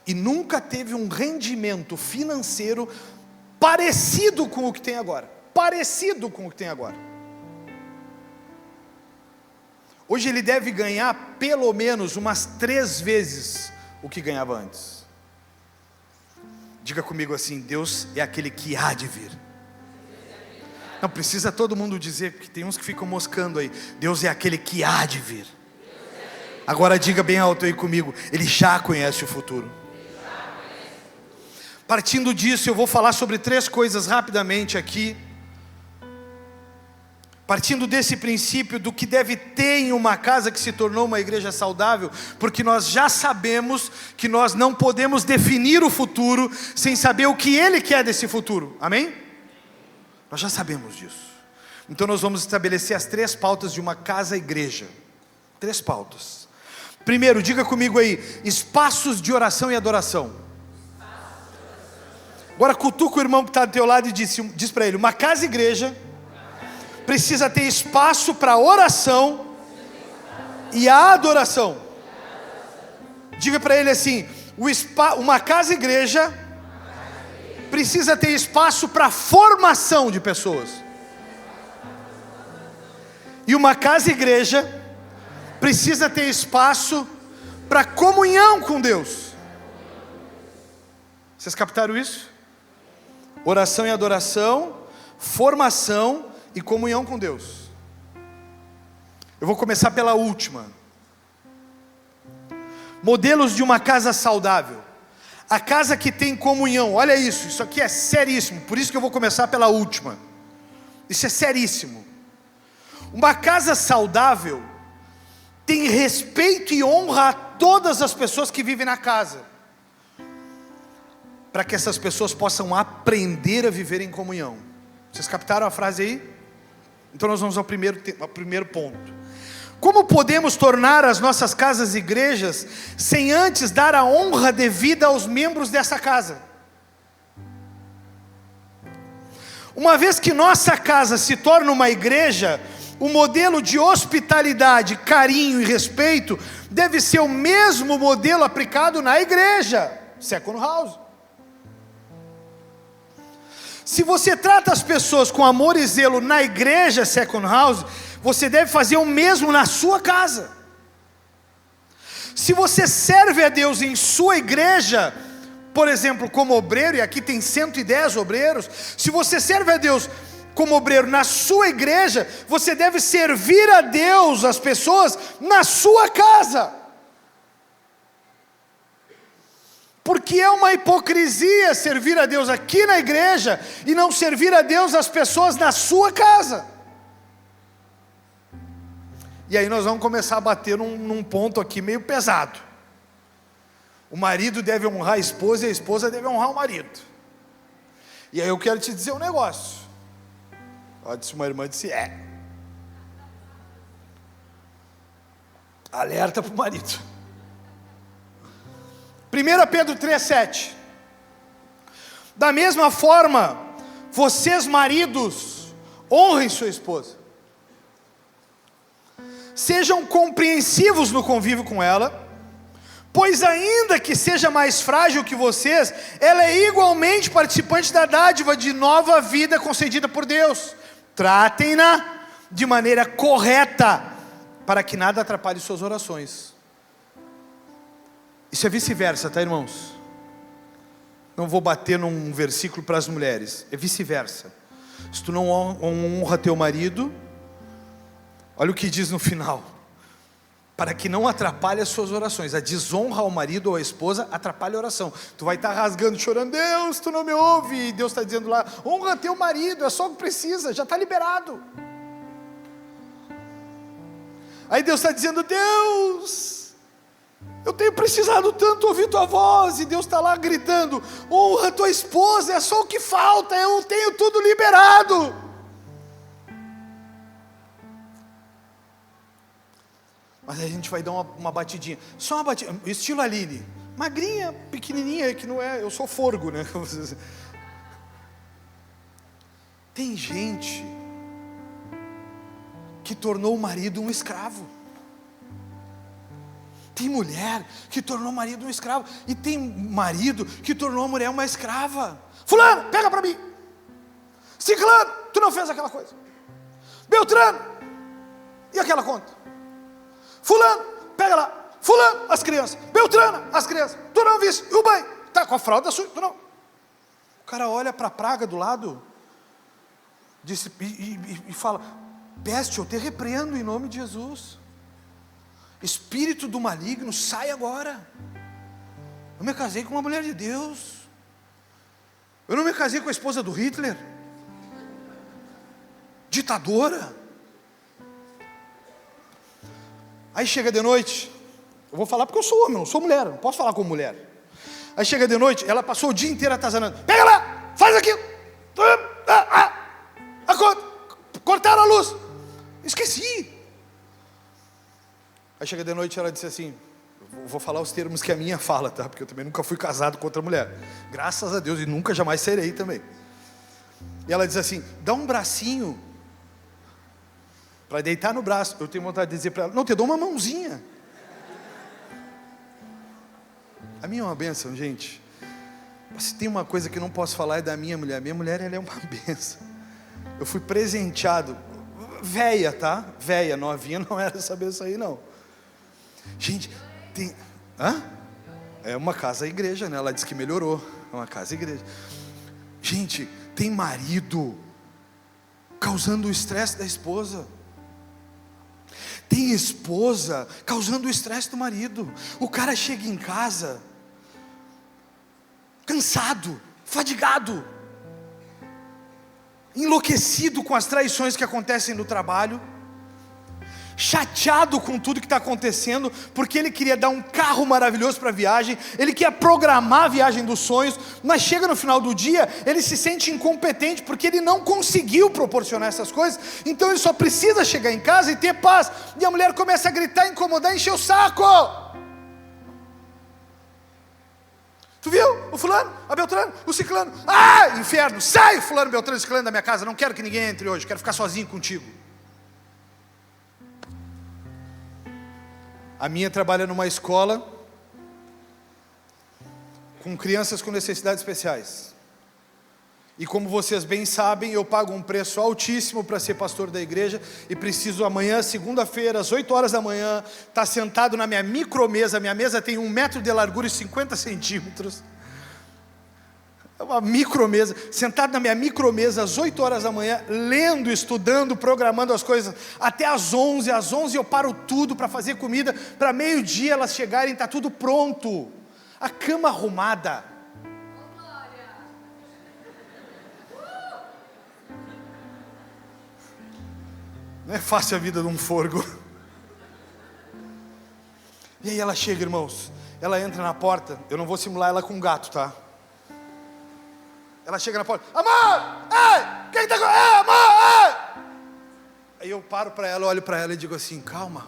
e nunca teve um rendimento financeiro parecido com o que tem agora. Parecido com o que tem agora. Hoje ele deve ganhar pelo menos umas 3 vezes o que ganhava antes. Diga comigo assim: Deus é aquele que há de vir. Não precisa todo mundo dizer, porque tem uns que ficam moscando aí. Deus é aquele que há de vir. Agora diga bem alto aí comigo: Ele já conhece o futuro. Partindo disso, eu vou falar sobre 3 coisas rapidamente aqui. partindo desse princípio do que deve ter em uma casa que se tornou uma igreja saudável, porque nós já sabemos que nós não podemos definir o futuro sem saber o que Ele quer desse futuro, amém? Nós já sabemos disso. Então nós vamos estabelecer as 3 pautas de uma casa-igreja. 3 pautas. Primeiro, diga comigo aí, espaços de oração e adoração. Agora cutuca o irmão que está do teu lado e diz para ele: uma casa-igreja precisa ter espaço para oração e a adoração. Diga para ele assim: uma casa-igreja precisa ter espaço para formação de pessoas. E uma casa-igreja precisa ter espaço para comunhão com Deus. Vocês captaram isso? Oração e adoração, formação e comunhão com Deus. Eu vou começar pela última. Modelos de uma casa saudável. A casa que tem comunhão. Olha isso aqui é seríssimo. Por isso que eu vou começar pela última. Isso é seríssimo. Uma casa saudável tem respeito e honra a todas as pessoas que vivem na casa, para que essas pessoas possam aprender a viver em comunhão. Vocês captaram a frase aí? Então nós vamos ao primeiro ponto. Como podemos tornar as nossas casas igrejas sem antes dar a honra devida aos membros dessa casa? Uma vez que nossa casa se torna uma igreja, o modelo de hospitalidade, carinho e respeito deve ser o mesmo modelo aplicado na igreja, second house. Se você trata as pessoas com amor e zelo na igreja second house, você deve fazer o mesmo na sua casa. Se você serve a Deus em sua igreja, por exemplo, como obreiro, e aqui tem 110 obreiros, se você serve a Deus como obreiro na sua igreja, você deve servir a Deus, as pessoas, na sua casa. Porque é uma hipocrisia servir a Deus aqui na igreja e não servir a Deus as pessoas na sua casa. E aí nós vamos começar a bater num ponto aqui meio pesado. O marido deve honrar a esposa e a esposa deve honrar o marido. E aí eu quero te dizer um negócio. Ó, disse uma irmã, disse: alerta para o marido. 1 Pedro 3,7. Da mesma forma, vocês maridos, honrem sua esposa. Sejam compreensivos no convívio com ela, pois ainda que seja mais frágil que vocês, ela é igualmente participante da dádiva de nova vida concedida por Deus. Tratem-na de maneira correta, para que nada atrapalhe suas orações. Isso é vice-versa, tá, irmãos? Não vou bater num versículo para as mulheres, é vice-versa. Se tu não honra teu marido, olha o que diz no final: para que não atrapalhe as suas orações. A desonra ao marido ou à esposa atrapalha a oração. Tu vai estar rasgando, chorando: Deus, tu não me ouve. E Deus está dizendo lá: honra teu marido, é só o que precisa, já está liberado. Aí Deus está dizendo: Deus, eu tenho precisado tanto ouvir tua voz. E Deus está lá gritando: honra tua esposa, é só o que falta, eu tenho tudo liberado. Mas a gente vai dar uma batidinha, só uma batidinha, estilo Aline, magrinha, pequenininha, que não é, eu sou forgo, né? Tem gente que tornou o marido um escravo. Tem mulher que tornou o marido um escravo. E tem marido que tornou a mulher uma escrava. Fulano, pega para mim. Ciclano, tu não fez aquela coisa. Beltrano, e aquela conta? Fulano, pega lá. Fulano, as crianças. Beltrana, as crianças. Tu não viste, e o banho? Tá com a fralda suja, tu não. O cara olha para a praga do lado e fala: peste, eu te repreendo em nome de Jesus. Espírito do maligno, sai agora. Eu me casei com uma mulher de Deus. Eu não me casei com a esposa do Hitler, ditadora. Aí chega de noite, eu vou falar porque eu sou homem, não sou mulher, não posso falar como mulher. Aí chega de noite, ela passou o dia inteiro atazanando. Pega lá, faz aquilo. Cortaram a luz. Esqueci. Aí chega de noite, ela disse assim, vou falar os termos que a minha fala, tá? Porque eu também nunca fui casado com outra mulher. Graças a Deus, e nunca jamais serei também. E ela diz assim, dá um bracinho para deitar no braço. Eu tenho vontade de dizer para ela, não, te dou uma mãozinha. A minha é uma bênção, gente. Se tem uma coisa que eu não posso falar é da minha mulher. Minha mulher, ela é uma bênção. Eu fui presenteado. Véia, tá? Véia, novinha, não era essa bênção aí, não. Gente, tem... É uma casa-igreja, né? Ela disse que melhorou. É uma casa-igreja. Gente, tem marido causando o estresse da esposa. Tem esposa causando o estresse do marido. O cara chega em casa cansado, fadigado, enlouquecido com as traições que acontecem no trabalho, chateado com tudo que está acontecendo, porque ele queria dar um carro maravilhoso para a viagem, ele quer programar a viagem dos sonhos, mas chega no final do dia, ele se sente incompetente, porque ele não conseguiu proporcionar essas coisas, então ele só precisa chegar em casa e ter paz, e a mulher começa a gritar, incomodar, encher o saco. Tu viu? O fulano, a Beltrano, o ciclano. Ah, inferno, sai fulano, Beltrano, ciclano da minha casa, não quero que ninguém entre hoje, quero ficar sozinho contigo. A minha trabalha numa escola com crianças com necessidades especiais. E como vocês bem sabem, eu pago um preço altíssimo para ser pastor da igreja e preciso amanhã, segunda-feira, às 8 horas da manhã, estar sentado na minha micromesa. Minha mesa tem 1 metro de largura e 50 centímetros. É uma micromesa, sentado na minha micromesa às 8 horas da manhã, lendo, estudando, programando as coisas, até às 11. Às 11 eu paro tudo para fazer comida, para meio-dia elas chegarem, está tudo pronto, a cama arrumada. Não é fácil a vida de um forgo. E aí ela chega, irmãos, ela entra na porta, eu não vou simular ela com um gato, tá? Ela chega na porta, amor, ai, quem tá com... amor, ai. Aí eu paro para ela, olho para ela e digo assim, calma,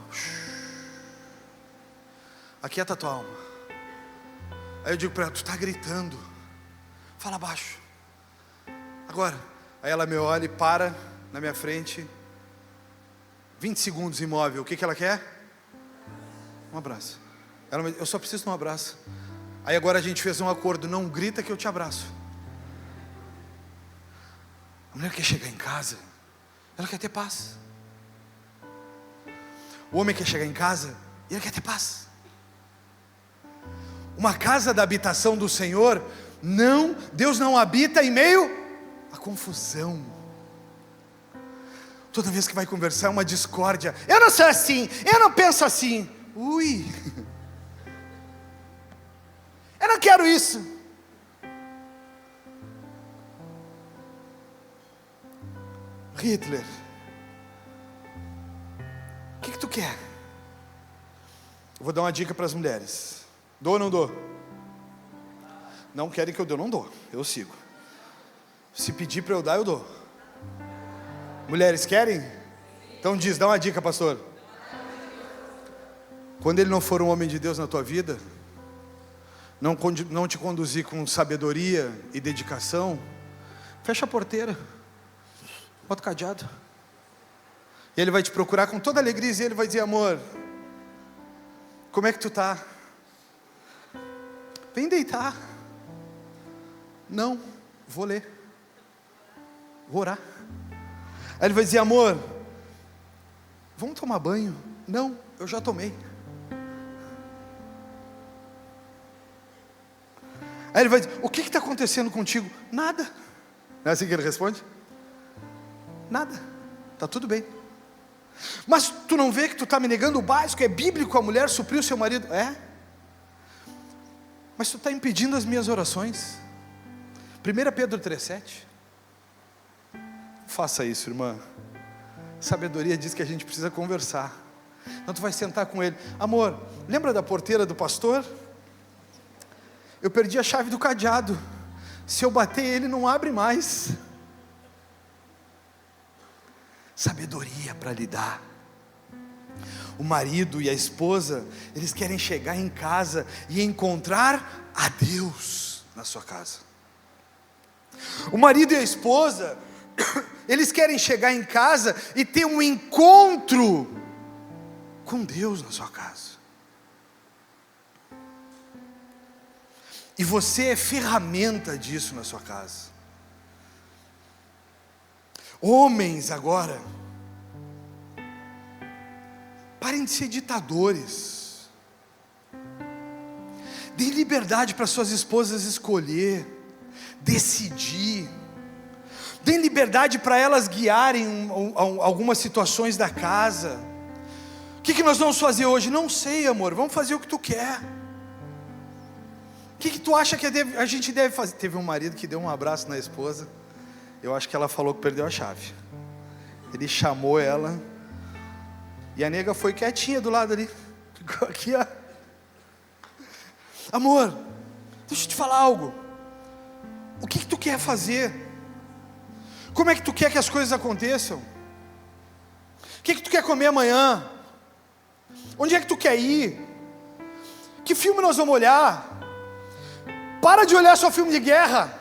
aquieta a tua alma. Aí eu digo para ela, tu tá gritando, fala baixo. Agora, aí ela me olha e para na minha frente, 20 segundos imóvel, o que ela quer? Um abraço. Ela, eu só preciso de um abraço. Aí agora a gente fez um acordo, não grita que eu te abraço. A mulher quer chegar em casa, ela quer ter paz. O homem quer chegar em casa e ele quer ter paz. Uma casa da habitação do Senhor, não, Deus não habita em meio à confusão. Toda vez que vai conversar é uma discórdia. Eu não sou assim, eu não penso assim. Ui, eu não quero isso. Hitler, o que tu quer? Eu vou dar uma dica para as mulheres. Dou ou não dou? Não querem que eu dê, eu não dou. Eu sigo. Se pedir para eu dar, eu dou. Mulheres querem? Então diz, dá uma dica, pastor. Quando ele não for um homem de Deus na tua vida, não te conduzir com sabedoria e dedicação, fecha a porteira, bota o cadeado. E ele vai te procurar com toda alegria e ele vai dizer, amor, como é que tu tá? Vem deitar. Não, vou ler, vou orar. Aí ele vai dizer, amor, vamos tomar banho? Não, eu já tomei. Aí ele vai dizer, o que está acontecendo contigo? Nada. Não é assim que ele responde? Nada, está tudo bem. Mas tu não vê que tu está me negando o básico? É bíblico a mulher suprir o seu marido? É. Mas tu está impedindo as minhas orações. 1 Pedro 3,7. Faça isso, irmã. Sabedoria diz que a gente precisa conversar. Então tu vai sentar com ele. Amor, lembra da porteira do pastor? Eu perdi a chave do cadeado. Se eu bater ele, não abre mais. Sabedoria para lidar. O marido e a esposa, eles querem chegar em casa e encontrar a Deus na sua casa. O marido e a esposa, eles querem chegar em casa e ter um encontro com Deus na sua casa. E você é ferramenta disso na sua casa. Homens agora, parem de ser ditadores. Deem liberdade para suas esposas escolher, decidir. Deem liberdade para elas guiarem algumas situações da casa. O que nós vamos fazer hoje? Não sei, amor, vamos fazer o que tu quer. O que tu acha que a gente deve fazer? Teve um marido que deu um abraço na esposa. Eu acho que ela falou que perdeu a chave. Ele chamou ela. E a nega foi quietinha do lado ali. Ficou aqui, ó. Amor, deixa eu te falar algo. O que tu quer fazer? Como é que tu quer que as coisas aconteçam? O que tu quer comer amanhã? Onde é que tu quer ir? Que filme nós vamos olhar? Para de olhar só filme de guerra.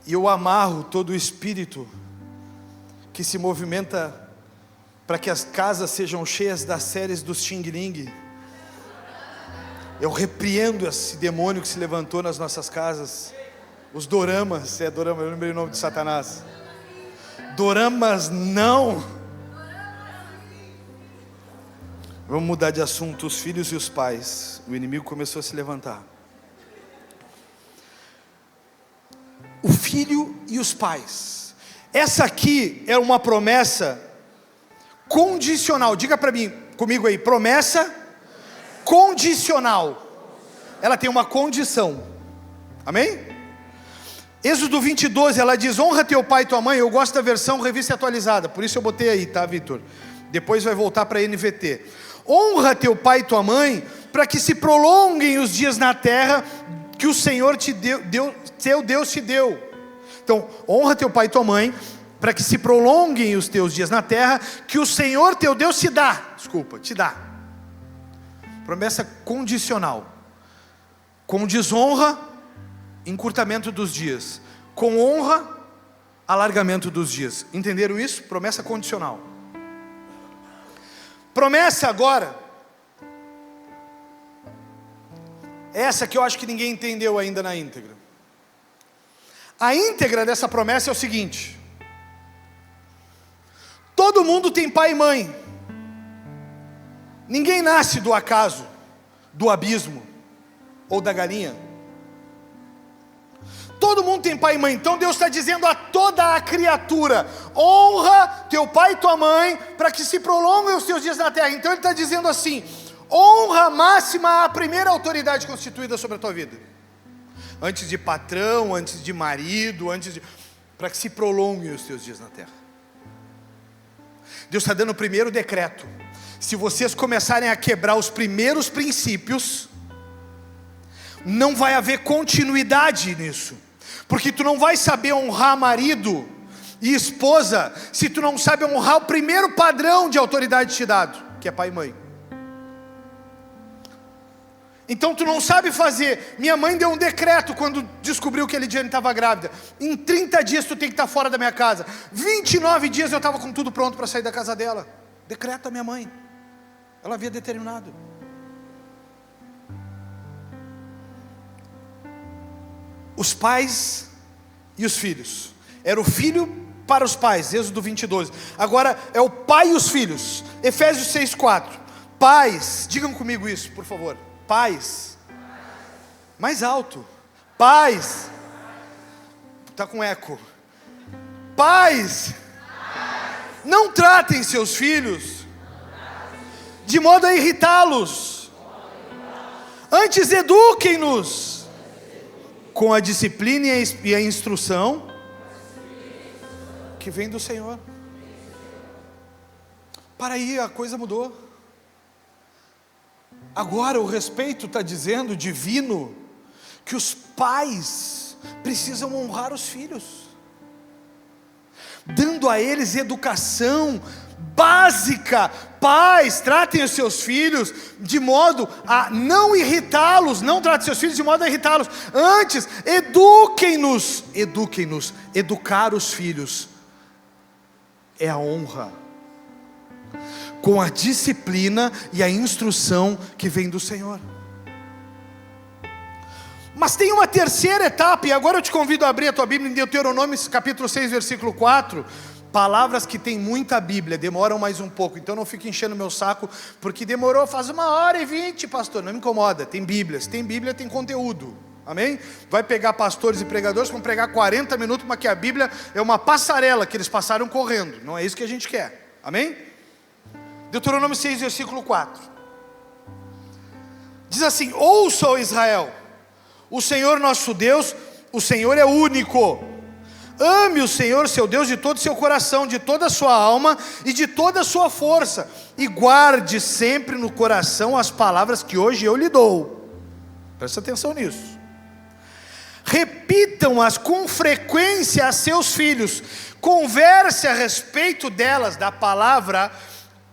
E eu amarro todo o espírito que se movimenta para que as casas sejam cheias das séries do Xing Ling. Eu repreendo esse demônio que se levantou nas nossas casas. Os doramas, dorama, eu lembrei o nome de Satanás. Doramas não. Vamos mudar de assunto, os filhos e os pais. O inimigo começou a se levantar. O filho e os pais. Essa aqui é uma promessa condicional. Diga para mim, comigo aí, promessa condicional. Ela tem uma condição. Amém? Êxodo 20:12, ela diz: honra teu pai e tua mãe. Eu gosto da versão revista atualizada, por isso eu botei aí, tá, Vitor? Depois vai voltar para a NVT. Honra teu pai e tua mãe, para que se prolonguem os dias na terra que o Senhor te teu Deus te deu. Então, honra teu pai e tua mãe, para que se prolonguem os teus dias na terra que o Senhor teu Deus te dá. Te dá. Promessa condicional. Com desonra, encurtamento dos dias. Com honra, alargamento dos dias. Entenderam isso? Promessa condicional. Promessa agora, essa que eu acho que ninguém entendeu ainda na íntegra. A íntegra dessa promessa é o seguinte: todo mundo tem pai e mãe. Ninguém nasce do acaso, do abismo ou da galinha. Todo mundo tem pai e mãe. Então Deus está dizendo a toda a criatura: honra teu pai e tua mãe, para que se prolonguem os teus dias na terra. Então Ele está dizendo assim: honra máxima a primeira autoridade constituída sobre a tua vida. Antes de patrão, antes de marido, para que se prolonguem os teus dias na terra. Deus está dando o primeiro decreto. Se vocês começarem a quebrar os primeiros princípios, não vai haver continuidade nisso. Porque tu não vai saber honrar marido e esposa se tu não sabe honrar o primeiro padrão de autoridade te dado, que é pai e mãe. Então tu não sabe fazer. Minha mãe deu um decreto quando descobriu que a Lidiane estava grávida: em 30 dias tu tem que estar fora da minha casa. 29 dias eu estava com tudo pronto para sair da casa dela. Decreto da minha mãe. Ela havia determinado. Os pais e os filhos. Era o filho para os pais, Êxodo 20:12. Agora é o pai e os filhos, Efésios 6:4. Pais, digam comigo isso, por favor. Pais, mais alto. Pais, está com eco. Pais, não tratem seus filhos de modo a irritá-los. Antes eduquem-nos com a disciplina e a instrução que vem do Senhor. Para aí, a coisa mudou. Agora o respeito está dizendo, divino, que os pais precisam honrar os filhos, dando a eles educação básica. Pais, tratem os seus filhos de modo a não irritá-los. Não tratem seus filhos de modo a irritá-los. Antes, eduquem-nos. Educar os filhos é a honra, com a disciplina e a instrução que vem do Senhor. Mas tem uma terceira etapa, e agora eu te convido a abrir a tua Bíblia em Deuteronômio capítulo 6, versículo 4. Palavras que tem muita Bíblia, demoram mais um pouco, então não fique enchendo meu saco, porque demorou, faz 1h20, pastor, não me incomoda, tem Bíblia, se tem Bíblia tem conteúdo, amém? Vai pegar pastores e pregadores, vão pregar 40 minutos, mas que a Bíblia é uma passarela que eles passaram correndo, não é isso que a gente quer, amém? Deuteronômio 6, versículo 4, diz assim: ouça, ó Israel, o Senhor nosso Deus, o Senhor é único. Ame o Senhor seu Deus de todo o seu coração, de toda a sua alma e de toda a sua força, e guarde sempre no coração as palavras que hoje eu lhe dou. Presta atenção nisso. Repitam-as com frequência a seus filhos, converse a respeito delas, da palavra,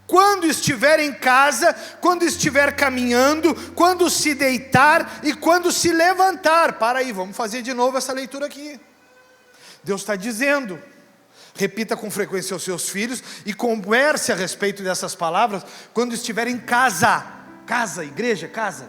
quando estiver em casa, quando estiver caminhando, quando se deitar e quando se levantar. Para aí, vamos fazer de novo essa leitura aqui. Deus está dizendo, repita com frequência aos seus filhos e converse a respeito dessas palavras quando estiver em casa, igreja, casa.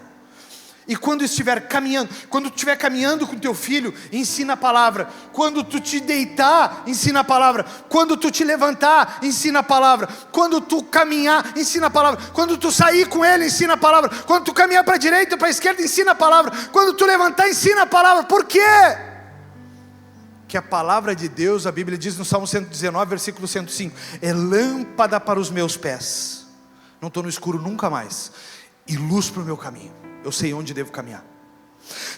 E quando estiver caminhando, quando tu estiver caminhando com teu filho, ensina a palavra. Quando tu te deitar, ensina a palavra. Quando tu te levantar, ensina a palavra. Quando tu caminhar, ensina a palavra. Quando tu sair com ele, ensina a palavra. Quando tu caminhar para a direita, para a esquerda, ensina a palavra. Quando tu levantar, ensina a palavra. Por quê? Que a palavra de Deus, a Bíblia diz no Salmo 119, versículo 105, é lâmpada para os meus pés, não estou no escuro nunca mais, e luz para o meu caminho, eu sei onde devo caminhar.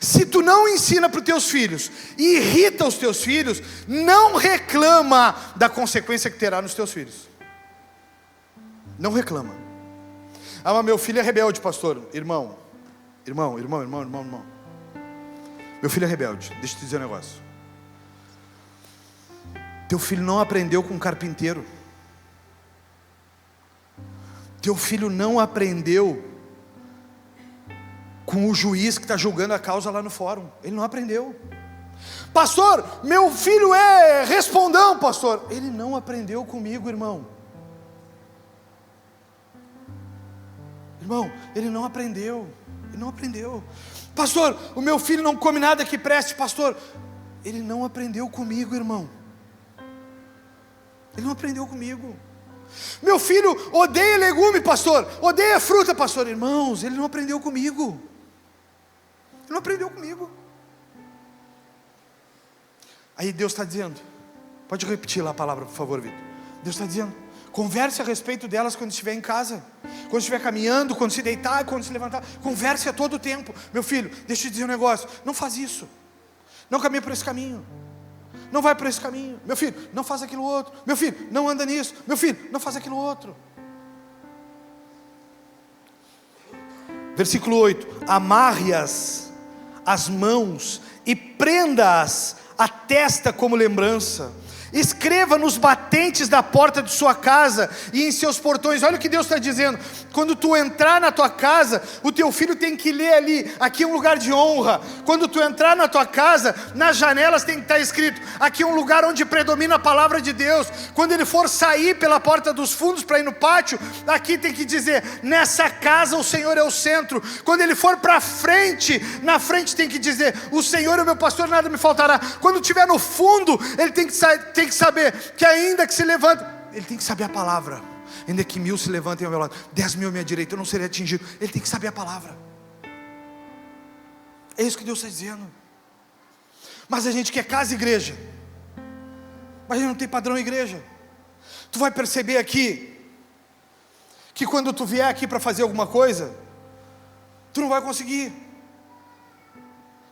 Se tu não ensina para os teus filhos, e irrita os teus filhos, não reclama da consequência que terá nos teus filhos. Não reclama. Ah, mas meu filho é rebelde, pastor. Irmão. Meu filho é rebelde, deixa eu te dizer um negócio. Teu filho não aprendeu com um carpinteiro. Teu filho não aprendeu com o juiz que está julgando a causa lá no fórum. Ele não aprendeu. Pastor, meu filho é respondão, pastor. Ele não aprendeu comigo, irmão. Irmão, ele não aprendeu. Ele não aprendeu. Pastor, o meu filho não come nada que preste, pastor. Ele não aprendeu comigo, irmão. Ele não aprendeu comigo. Meu filho odeia legume, pastor. Odeia fruta, pastor. Irmãos, ele não aprendeu comigo. Ele não aprendeu comigo. Aí Deus está dizendo, pode repetir lá a palavra, por favor, Vitor. Deus está dizendo, converse a respeito delas quando estiver em casa, quando estiver caminhando, quando se deitar, quando se levantar. Converse a todo tempo. Meu filho, deixa eu te dizer um negócio. Não faz isso. Não caminha por esse caminho. Não vai por esse caminho. Meu filho, não faz aquilo outro. Meu filho, não anda nisso. Meu filho, não faz aquilo outro. Versículo 8. Amarre-as as mãos e prenda-as à testa como lembrança. Escreva nos batentes da porta de sua casa e em seus portões. Olha o que Deus está dizendo. Quando tu entrar na tua casa, o teu filho tem que ler ali, aqui é um lugar de honra. Quando tu entrar na tua casa, nas janelas tem que estar escrito, aqui é um lugar onde predomina a palavra de Deus. Quando ele for sair pela porta dos fundos para ir no pátio, aqui tem que dizer, nessa casa o Senhor é o centro. Quando ele for para frente, na frente tem que dizer, o Senhor é o meu pastor, nada me faltará. Quando estiver no fundo, ele tem que saber que ainda que se levanta, ele tem que saber a palavra. Ainda que 1000 se levantem ao meu lado, 10.000 à minha direita, eu não serei atingido. Ele tem que saber a palavra. É isso que Deus está dizendo. Mas a gente quer casa e igreja, mas a gente não tem padrão igreja. Tu vai perceber aqui que quando tu vier aqui para fazer alguma coisa, tu não vai conseguir.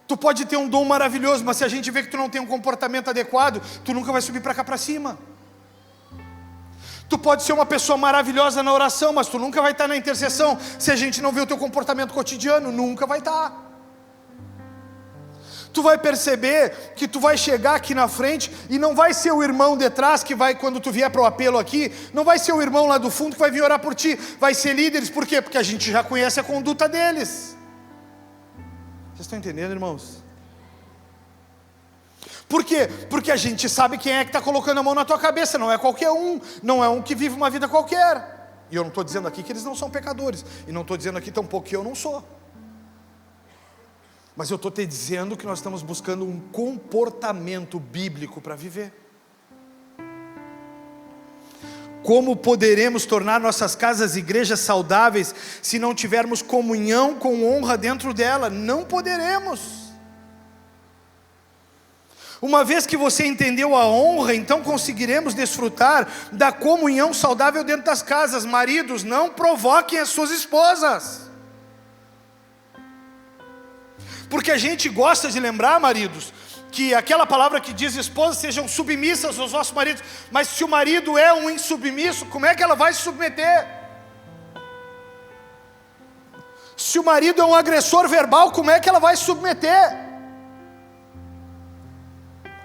Tu pode ter um dom maravilhoso, mas se a gente vê que tu não tem um comportamento adequado, tu nunca vai subir para cá para cima. Tu pode ser uma pessoa maravilhosa na oração, mas tu nunca vai estar na intercessão se a gente não vê o teu comportamento cotidiano, nunca vai estar. Tu vai perceber que tu vai chegar aqui na frente e não vai ser o irmão de trás que vai, quando tu vier para o apelo aqui, não vai ser o irmão lá do fundo que vai vir orar por ti, vai ser líderes. Por quê? Porque a gente já conhece a conduta deles. Vocês estão entendendo, irmãos? Por quê? Porque a gente sabe quem é que está colocando a mão na tua cabeça, não é qualquer um, não é um que vive uma vida qualquer. E eu não estou dizendo aqui que eles não são pecadores, e não estou dizendo aqui tampouco que eu não sou. Mas eu estou te dizendo que nós estamos buscando um comportamento bíblico para viver. Como poderemos tornar nossas casas igrejas saudáveis se não tivermos comunhão com honra dentro dela? Não poderemos. Uma vez que você entendeu a honra, então conseguiremos desfrutar da comunhão saudável dentro das casas. Maridos, não provoquem as suas esposas. Porque a gente gosta de lembrar, maridos, que aquela palavra que diz: esposas sejam submissas aos vossos maridos. Mas se o marido é um insubmisso, como é que ela vai se submeter? Se o marido é um agressor verbal, como é que ela vai se submeter?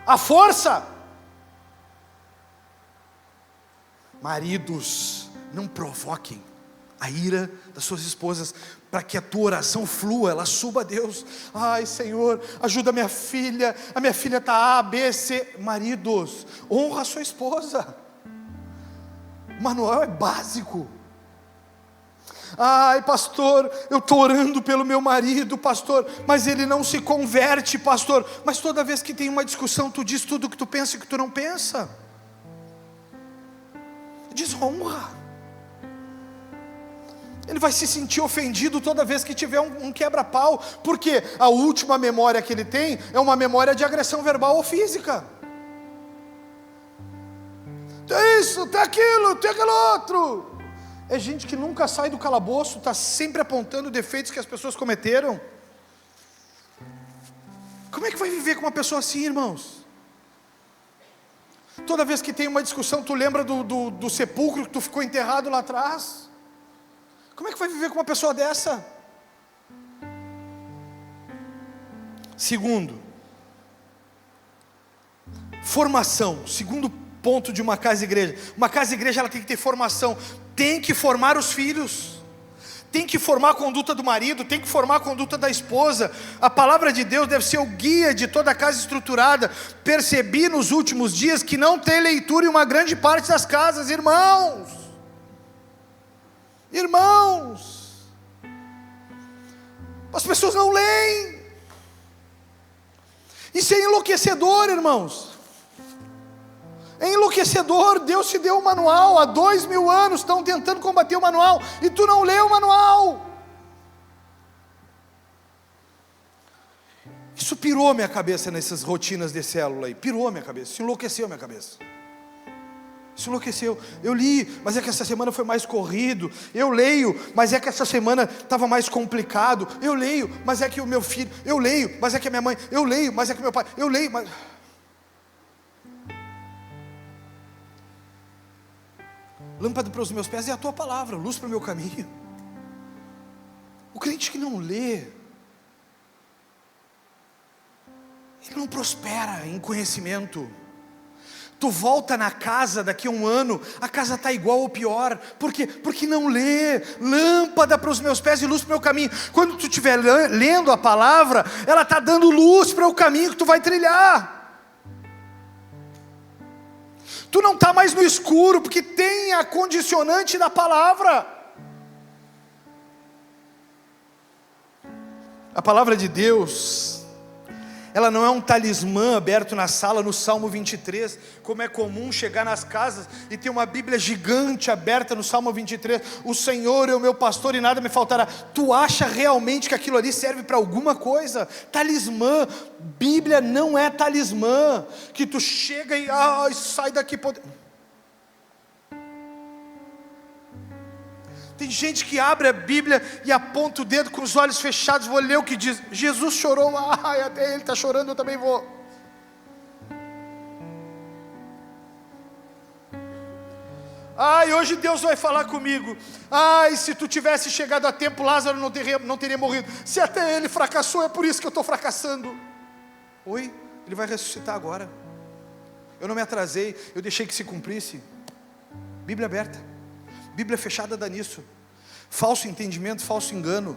A força. Maridos, não provoquem a ira das suas esposas, para que a tua oração flua, ela suba a Deus. Ai, Senhor, ajuda a minha filha está A, B, C. Maridos, honra a sua esposa. O manual é básico. Ai, pastor, eu estou orando pelo meu marido, pastor, mas ele não se converte, pastor. Mas toda vez que tem uma discussão, tu diz tudo o que tu pensa e o que tu não pensa. Desonra. Ele vai se sentir ofendido toda vez que tiver um quebra-pau, porque a última memória que ele tem é uma memória de agressão verbal ou física. Tem isso, tem aquilo, tem aquele outro. É gente que nunca sai do calabouço, está sempre apontando defeitos que as pessoas cometeram. Como é que vai viver com uma pessoa assim, irmãos? Toda vez que tem uma discussão, tu lembra do sepulcro que tu ficou enterrado lá atrás? Como é que vai viver com uma pessoa dessa? Segundo, formação. Segundo ponto de uma casa-igreja. Uma casa-igreja, ela tem que ter formação. Tem que formar os filhos. Tem que formar a conduta do marido. Tem que formar a conduta da esposa. A palavra de Deus deve ser o guia de toda a casa estruturada. Percebi nos últimos dias que não tem leitura em uma grande parte das casas, irmãos. Irmãos, as pessoas não leem. Isso é enlouquecedor, irmãos. É enlouquecedor. Deus te deu um manual. Há 2000 anos estão tentando combater o manual e tu não lê o manual. Isso pirou minha cabeça nessas rotinas de célula aí. Pirou minha cabeça, isso enlouqueceu minha cabeça. Isso enlouqueceu. Eu li, mas é que essa semana foi mais corrido. Eu leio, mas é que essa semana estava mais complicado. Eu leio, mas é que o meu filho. Eu leio, mas é que a minha mãe. Eu leio, mas é que meu pai. Eu leio, mas... Lâmpada para os meus pés é a tua palavra, luz para o meu caminho. O crente que não lê, ele não prospera em conhecimento. Tu volta na casa daqui a um ano, a casa está igual ou pior. Por quê? Porque não lê. Lâmpada para os meus pés e luz para o meu caminho. Quando tu estiver lendo a palavra, ela está dando luz para o caminho que tu vai trilhar. Tu não está mais no escuro, porque tem a condicionante da palavra. A palavra de Deus, ela não é um talismã aberto na sala no Salmo 23, como é comum chegar nas casas e ter uma Bíblia gigante aberta no Salmo 23, o Senhor é o meu pastor e nada me faltará. Tu acha realmente que aquilo ali serve para alguma coisa? Talismã, Bíblia não é talismã, que tu chega e sai daqui. Tem gente que abre a Bíblia e aponta o dedo com os olhos fechados. Vou ler o que diz. Jesus chorou. Até ele está chorando, eu também vou. Ai, hoje Deus vai falar comigo. Ai, se tu tivesse chegado a tempo, Lázaro não teria morrido. Se até ele fracassou, é por isso que eu estou fracassando. Oi, ele vai ressuscitar agora. Eu não me atrasei, eu deixei que se cumprisse. Bíblia aberta, Bíblia fechada dá nisso. Falso entendimento, falso engano.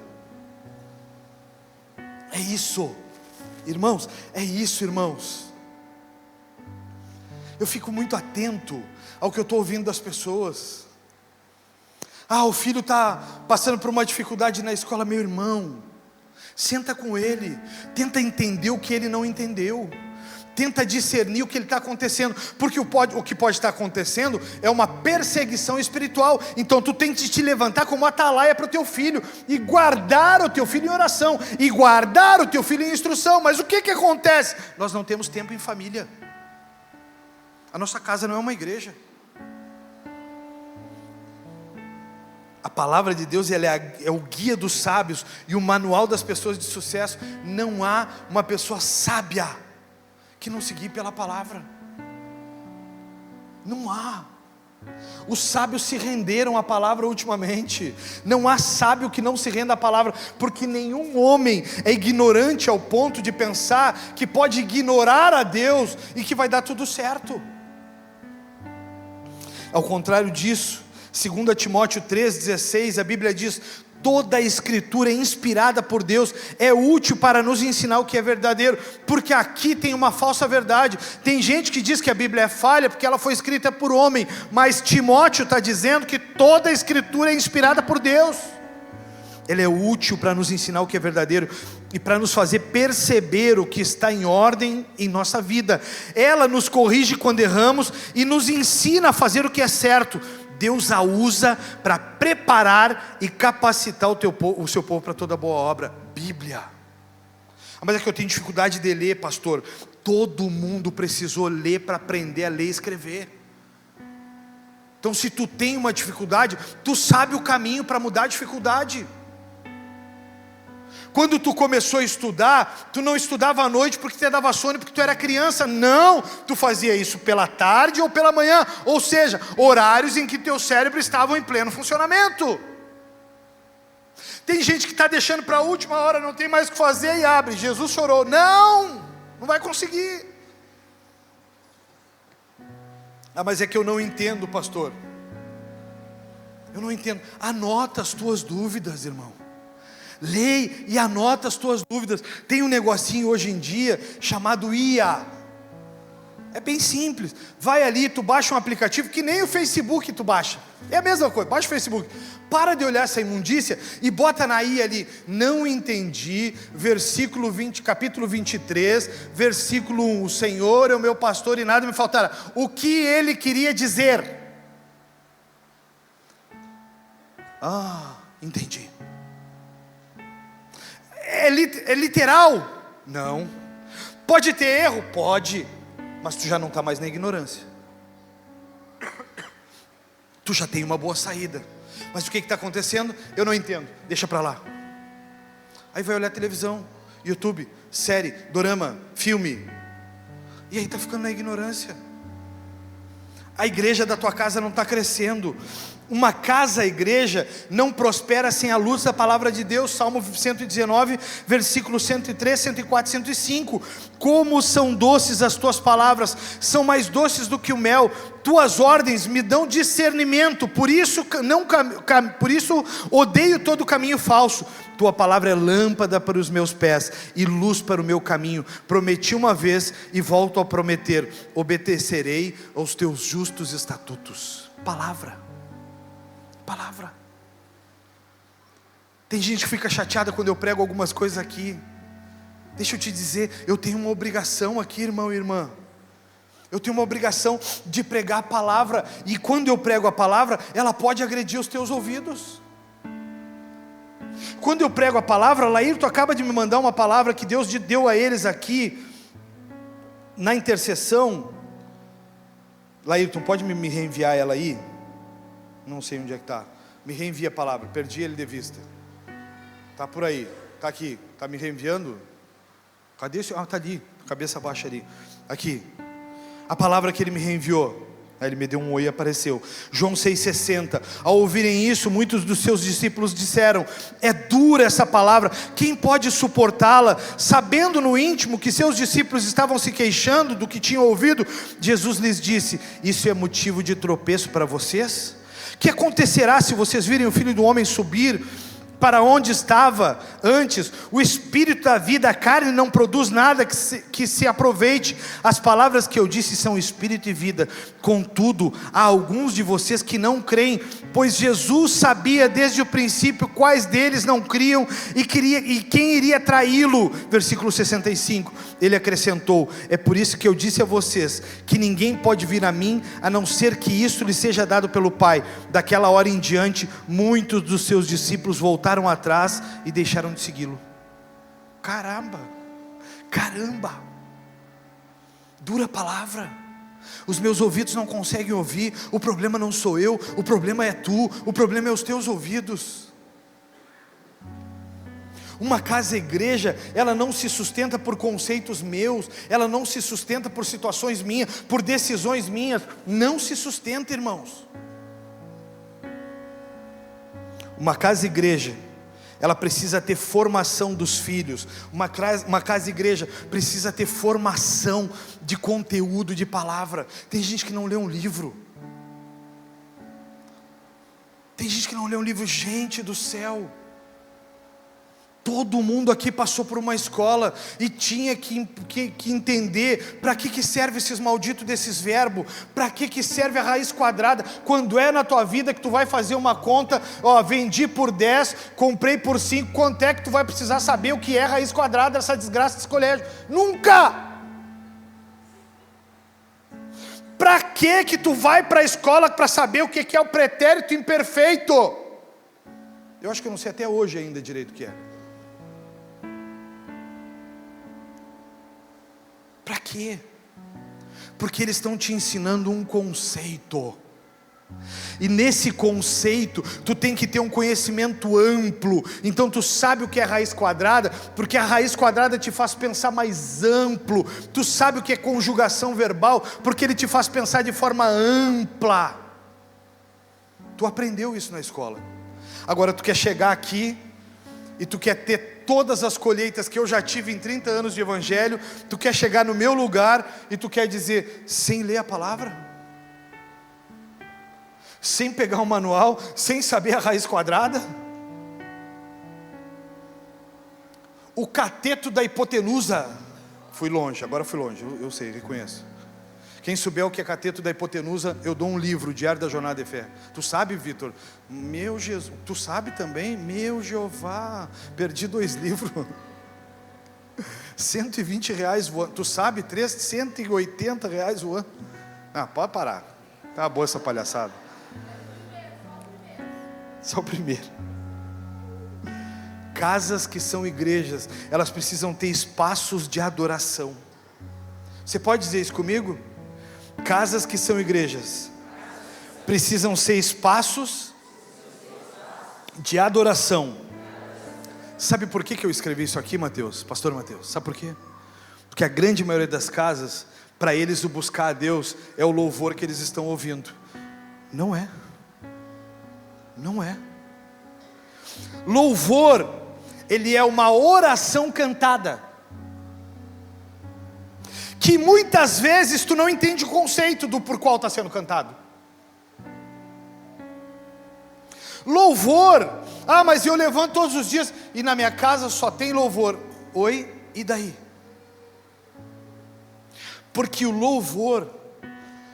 É isso, irmãos, é isso, irmãos. Eu fico muito atento ao que eu estou ouvindo das pessoas. Ah, o filho está passando por uma dificuldade na escola. Meu irmão, senta com ele, tenta entender o que ele não entendeu, tenta discernir o que está acontecendo, porque o que pode estar acontecendo é uma perseguição espiritual. Então tu tem que te levantar como atalaia para o teu filho, e guardar o teu filho em oração, e guardar o teu filho em instrução. Mas o que acontece? Nós não temos tempo em família. A nossa casa não é uma igreja. A palavra de Deus, ela é o guia dos sábios e o manual das pessoas de sucesso. Não há uma pessoa sábia que não se guie pela palavra. Não há. Os sábios se renderam à palavra ultimamente. Não há sábio que não se renda à palavra, porque nenhum homem é ignorante ao ponto de pensar que pode ignorar a Deus e que vai dar tudo certo. Ao contrário disso, 2 Timóteo 3,16, a Bíblia diz: toda a escritura é inspirada por Deus, é útil para nos ensinar o que é verdadeiro, porque aqui tem uma falsa verdade. Tem gente que diz que a Bíblia é falha porque ela foi escrita por homem, mas Timóteo está dizendo que toda a escritura é inspirada por Deus. Ela é útil para nos ensinar o que é verdadeiro e para nos fazer perceber o que está em ordem em nossa vida. Ela nos corrige quando erramos e nos ensina a fazer o que é certo. Deus a usa para preparar e capacitar o seu povo para toda boa obra. Bíblia. Mas é que eu tenho dificuldade de ler, pastor. Todo mundo precisou ler para aprender a ler e escrever. Então, se tu tem uma dificuldade, tu sabe o caminho para mudar a dificuldade. Quando tu começou a estudar, tu não estudava à noite porque te dava sono, porque tu era criança. Não, tu fazia isso pela tarde ou pela manhã. Ou seja, horários em que teu cérebro estava em pleno funcionamento. Tem gente que está deixando para a última hora, não tem mais o que fazer e abre. Jesus chorou. Não vai conseguir. Ah, mas é que eu não entendo, pastor. Eu não entendo. Anota as tuas dúvidas, irmão. Leia e anota as tuas dúvidas. Tem um negocinho hoje em dia chamado IA. É bem simples. Vai ali, tu baixa um aplicativo que nem o Facebook tu baixa. É a mesma coisa, baixa o Facebook. Para de olhar essa imundícia e bota na IA ali: não entendi, versículo 20, capítulo 23, versículo 1. O Senhor é o meu pastor e nada me faltará. O que ele queria dizer? Ah, entendi. É literal? Não. Pode ter erro? Pode. Mas tu já não está mais na ignorância. Tu já tem uma boa saída. Mas o que está acontecendo? Eu não entendo. Deixa para lá. Aí vai olhar televisão, YouTube, série, dorama, filme. E aí está ficando na ignorância. A igreja da tua casa não está crescendo. Uma casa-igreja não prospera sem a luz da palavra de Deus. Salmo 119, versículos 103, 104, 105. Como são doces as tuas palavras, são mais doces do que o mel. Tuas ordens me dão discernimento, por isso odeio todo caminho falso. Tua palavra é lâmpada para os meus pés e luz para o meu caminho. Prometi uma vez e volto a prometer: obedecerei aos teus justos estatutos. Palavra. Tem gente que fica chateada quando eu prego algumas coisas aqui. Deixa eu te dizer, eu tenho uma obrigação aqui, irmão e irmã. Eu tenho uma obrigação de pregar a palavra. E quando eu prego a palavra, ela pode agredir os teus ouvidos. Quando eu prego a palavra, Laírton acaba de me mandar uma palavra que Deus deu a eles aqui na intercessão. Laírton, pode me reenviar ela aí? Não sei onde é que está. Me reenvia a palavra, perdi ele de vista. Está por aí, está aqui. Está me reenviando? Cadê esse? Ah, está ali, cabeça baixa ali. Aqui, a palavra que ele me reenviou. Aí ele me deu um oi e apareceu. João 6,60. Ao ouvirem isso, muitos dos seus discípulos disseram: é dura essa palavra, quem pode suportá-la? Sabendo no íntimo que seus discípulos estavam se queixando do que tinham ouvido, Jesus lhes disse: isso é motivo de tropeço para vocês? Que acontecerá se vocês virem o Filho do Homem subir para onde estava antes? O Espírito da vida, a carne não produz nada que se aproveite. As palavras que eu disse são Espírito e vida. Contudo, há alguns de vocês que não creem, pois Jesus sabia desde o princípio quais deles não criam e quem iria traí-lo. Versículo 65, ele acrescentou: é por isso que eu disse a vocês, que ninguém pode vir a mim, a não ser que isso lhe seja dado pelo Pai. Daquela hora em diante, muitos dos seus discípulos voltaram atrás e deixaram de segui-lo. Caramba, dura palavra. Os meus ouvidos não conseguem ouvir. O problema não sou eu, o problema é tu, o problema é os teus ouvidos. Uma casa igreja, ela não se sustenta por conceitos meus, ela não se sustenta por situações minhas, por decisões minhas. Não se sustenta, irmãos. Uma casa igreja, ela precisa ter formação dos filhos. Uma casa igreja precisa ter formação de conteúdo, de palavra. Tem gente que não lê um livro. Gente do céu, todo mundo aqui passou por uma escola e tinha que entender para que serve esses malditos desses verbos, para que serve a raiz quadrada. Quando é na tua vida que tu vai fazer uma conta, vendi por 10, comprei por 5, quanto é que tu vai precisar saber o que é raiz quadrada, essa desgraça desse colégio? Nunca! Para que tu vai para a escola para saber o que é o pretérito imperfeito? Eu acho que eu não sei até hoje ainda direito o que é. Para quê? Porque eles estão te ensinando um conceito. E nesse conceito, tu tem que ter um conhecimento amplo. Então tu sabe o que é raiz quadrada, porque a raiz quadrada te faz pensar mais amplo. Tu sabe o que é conjugação verbal, porque ele te faz pensar de forma ampla. Tu aprendeu isso na escola. Agora tu quer chegar aqui e tu quer ter todas as colheitas que eu já tive em 30 anos de evangelho. Tu quer chegar no meu lugar e tu quer dizer, sem ler a palavra, sem pegar um manual, sem saber a raiz quadrada. O cateto da hipotenusa. Fui longe, agora fui longe, eu sei, reconheço. Quem souber o que é cateto da hipotenusa, eu dou um livro, Diário da Jornada de Fé. Tu sabe, Vitor? Meu Jesus, tu sabe também? Meu Jeová, perdi 2 livros. R$120 o ano. Tu sabe? 180 reais o ano. Ah, pode parar. Tá boa essa palhaçada. Só o primeiro. Casas que são igrejas, elas precisam ter espaços de adoração. Você pode dizer isso comigo? Casas que são igrejas precisam ser espaços de adoração. Sabe por que eu escrevi isso aqui, Mateus? Pastor Mateus, sabe por quê? Porque a grande maioria das casas, para eles o buscar a Deus é o louvor que eles estão ouvindo. Não é. Louvor, ele é uma oração cantada, que muitas vezes tu não entende o conceito do por qual está sendo cantado. Louvor, mas eu levanto todos os dias e na minha casa só tem louvor. Oi, e daí? Porque o louvor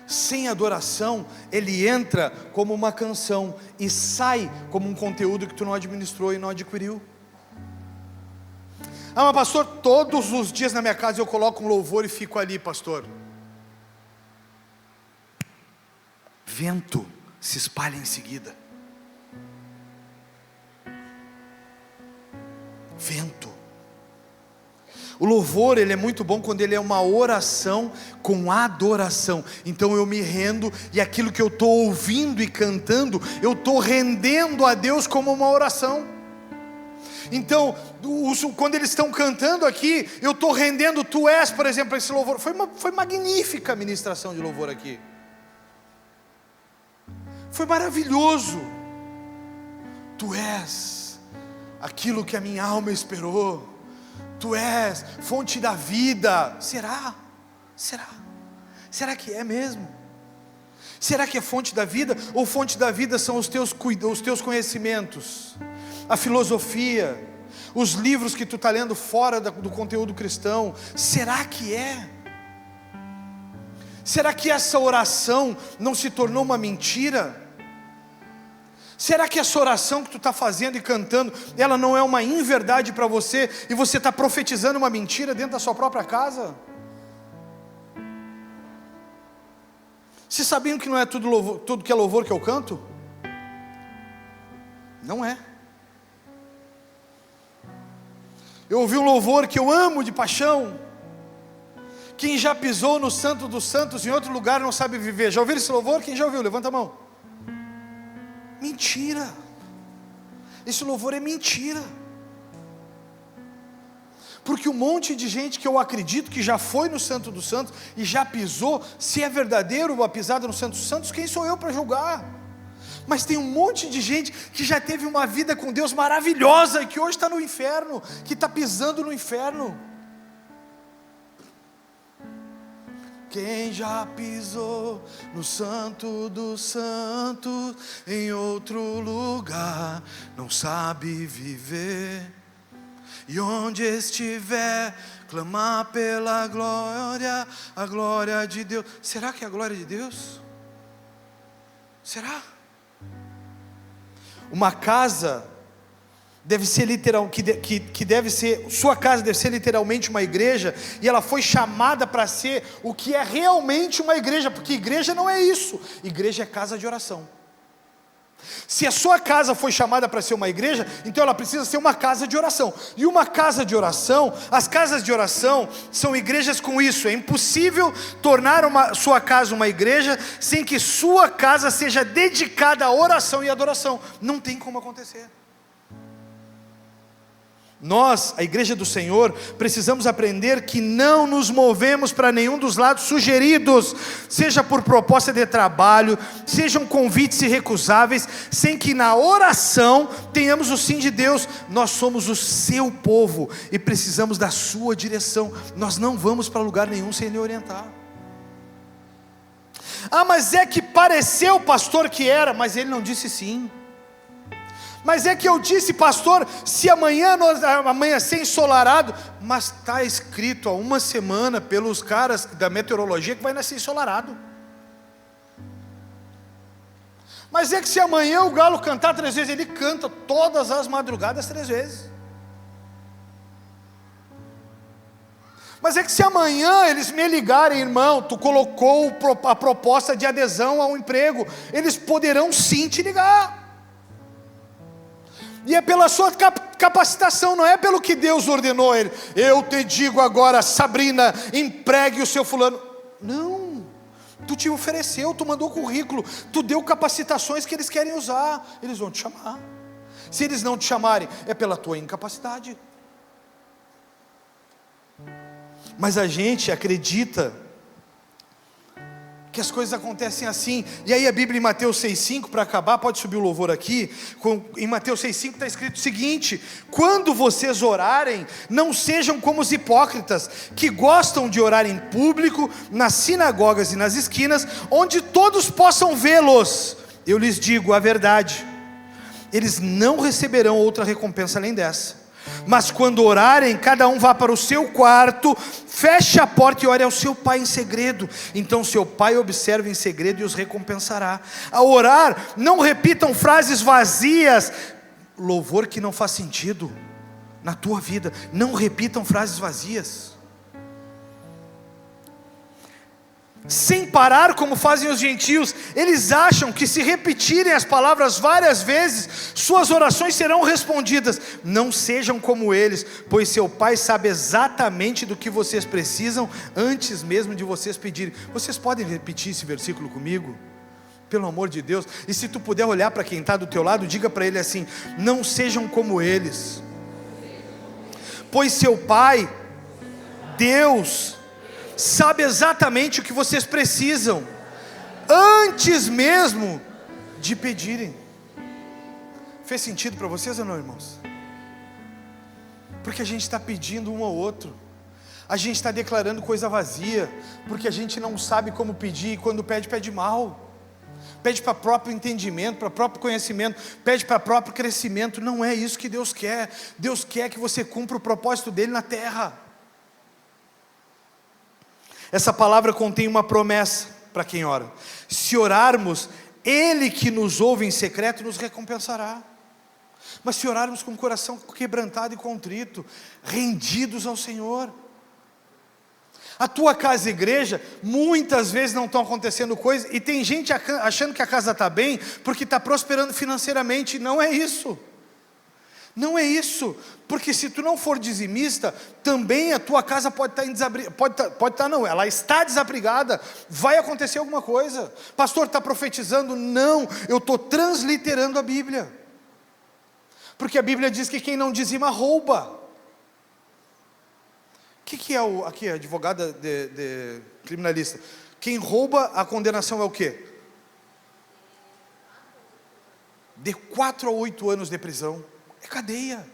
sem adoração, ele entra como uma canção e sai como um conteúdo que tu não administrou e não adquiriu. Mas pastor, todos os dias na minha casa eu coloco um louvor e fico ali, pastor. Vento se espalha em seguida. Vento. O louvor, ele é muito bom quando ele é uma oração com adoração. Então eu me rendo e aquilo que eu estou ouvindo e cantando, eu estou rendendo a Deus como uma oração. Então, quando eles estão cantando aqui, eu estou rendendo, tu és, por exemplo, esse louvor. Foi magnífica a ministração de louvor aqui. foi maravilhoso. Tu és aquilo que a minha alma esperou. Tu és fonte da vida. Será? Será que é mesmo? Será que é fonte da vida? Ou fonte da vida são os teus conhecimentos, a filosofia, os livros que tu está lendo fora do conteúdo cristão? Será que é? Será que essa oração não se tornou uma mentira? Será que essa oração que tu está fazendo e cantando, ela não é uma inverdade para você, e você está profetizando uma mentira dentro da sua própria casa? Vocês sabiam que não é tudo que é louvor que eu canto? Não é. Eu ouvi um louvor que eu amo de paixão. Quem já pisou no Santo dos Santos em outro lugar não sabe viver. Já ouviram esse louvor? Quem já ouviu? Levanta a mão. Mentira. Esse louvor é mentira. Porque um monte de gente que eu acredito que já foi no Santo dos Santos e já pisou, se é verdadeiro a pisada no Santo dos Santos, quem sou eu para julgar? Mas tem um monte de gente que já teve uma vida com Deus maravilhosa e que hoje está no inferno, que está pisando no inferno. Quem já pisou no Santo dos Santos em outro lugar não sabe viver. E onde estiver, clamar pela glória, a glória de Deus. Será que é a glória de Deus? Será? Uma casa deve ser sua casa deve ser literalmente uma igreja, e ela foi chamada para ser o que é realmente uma igreja, porque igreja não é isso, igreja é casa de oração. Se a sua casa foi chamada para ser uma igreja, então ela precisa ser uma casa de oração. E uma casa de oração, as casas de oração são igrejas com isso. É impossível tornar sua casa uma igreja sem que sua casa seja dedicada à oração e adoração. Não tem como acontecer. Nós, a igreja do Senhor, precisamos aprender que não nos movemos para nenhum dos lados sugeridos, seja por proposta de trabalho, sejam convites irrecusáveis, sem que na oração tenhamos o sim de Deus. Nós somos o seu povo e precisamos da sua direção. Nós não vamos para lugar nenhum sem lhe orientar. Ah, mas é que pareceu o pastor que era, mas ele não disse sim. Mas é que eu disse, pastor, se amanhã amanhecer ensolarado, mas está escrito há uma semana pelos caras da meteorologia que vai nascer ensolarado. Mas é que se amanhã o galo cantar 3 vezes, ele canta todas as madrugadas 3 vezes. Mas é que se amanhã eles me ligarem, irmão, tu colocou a proposta de adesão ao emprego, eles poderão sim te ligar. E é pela sua capacitação, não é pelo que Deus ordenou ele. Eu te digo agora, Sabrina, empregue o seu fulano. Não, tu te ofereceu, tu mandou currículo, tu deu capacitações que eles querem usar, eles vão te chamar. Se eles não te chamarem, é pela tua incapacidade. Mas a gente acredita que as coisas acontecem assim. E aí a Bíblia em Mateus 6,5, para acabar, pode subir o louvor aqui, em Mateus 6,5 está escrito o seguinte: quando vocês orarem, não sejam como os hipócritas, que gostam de orar em público, nas sinagogas e nas esquinas, onde todos possam vê-los. Eu lhes digo a verdade, eles não receberão outra recompensa além dessa. Mas quando orarem, cada um vá para o seu quarto, feche a porta e ore ao seu pai em segredo. Então seu pai observa em segredo e os recompensará. Ao orar, não repitam frases vazias, louvor que não faz sentido na tua vida. Não repitam frases vazias, sem parar como fazem os gentios. Eles acham que se repetirem as palavras várias vezes, suas orações serão respondidas. Não sejam como eles, pois seu pai sabe exatamente do que vocês precisam, antes mesmo de vocês pedirem. Vocês podem repetir esse versículo comigo? Pelo amor de Deus. E se tu puder olhar para quem está do teu lado, diga para ele assim: não sejam como eles, pois seu pai, Deus, sabe exatamente o que vocês precisam, antes mesmo de pedirem. Fez sentido para vocês ou não, irmãos? Porque a gente está pedindo um ao outro, a gente está declarando coisa vazia, porque a gente não sabe como pedir, e quando pede, pede mal, pede para próprio entendimento, para próprio conhecimento, pede para próprio crescimento. Não é isso que Deus quer. Deus quer que você cumpra o propósito dele na terra. Essa palavra contém uma promessa para quem ora: se orarmos, Ele que nos ouve em secreto nos recompensará. Mas se orarmos com o coração quebrantado e contrito, rendidos ao Senhor. A tua casa e igreja, muitas vezes não estão acontecendo coisas, e tem gente achando que a casa está bem, porque está prosperando financeiramente. Não é isso. Não é isso, porque se tu não for dizimista, também a tua casa pode estar não, ela está desabrigada, vai acontecer alguma coisa. Pastor, está profetizando? Não, eu estou transliterando a Bíblia, porque a Bíblia diz que quem não dizima rouba. O que é aqui, advogada de criminalista? Quem rouba, a condenação é o quê? De 4 a 8 anos de prisão. É cadeia.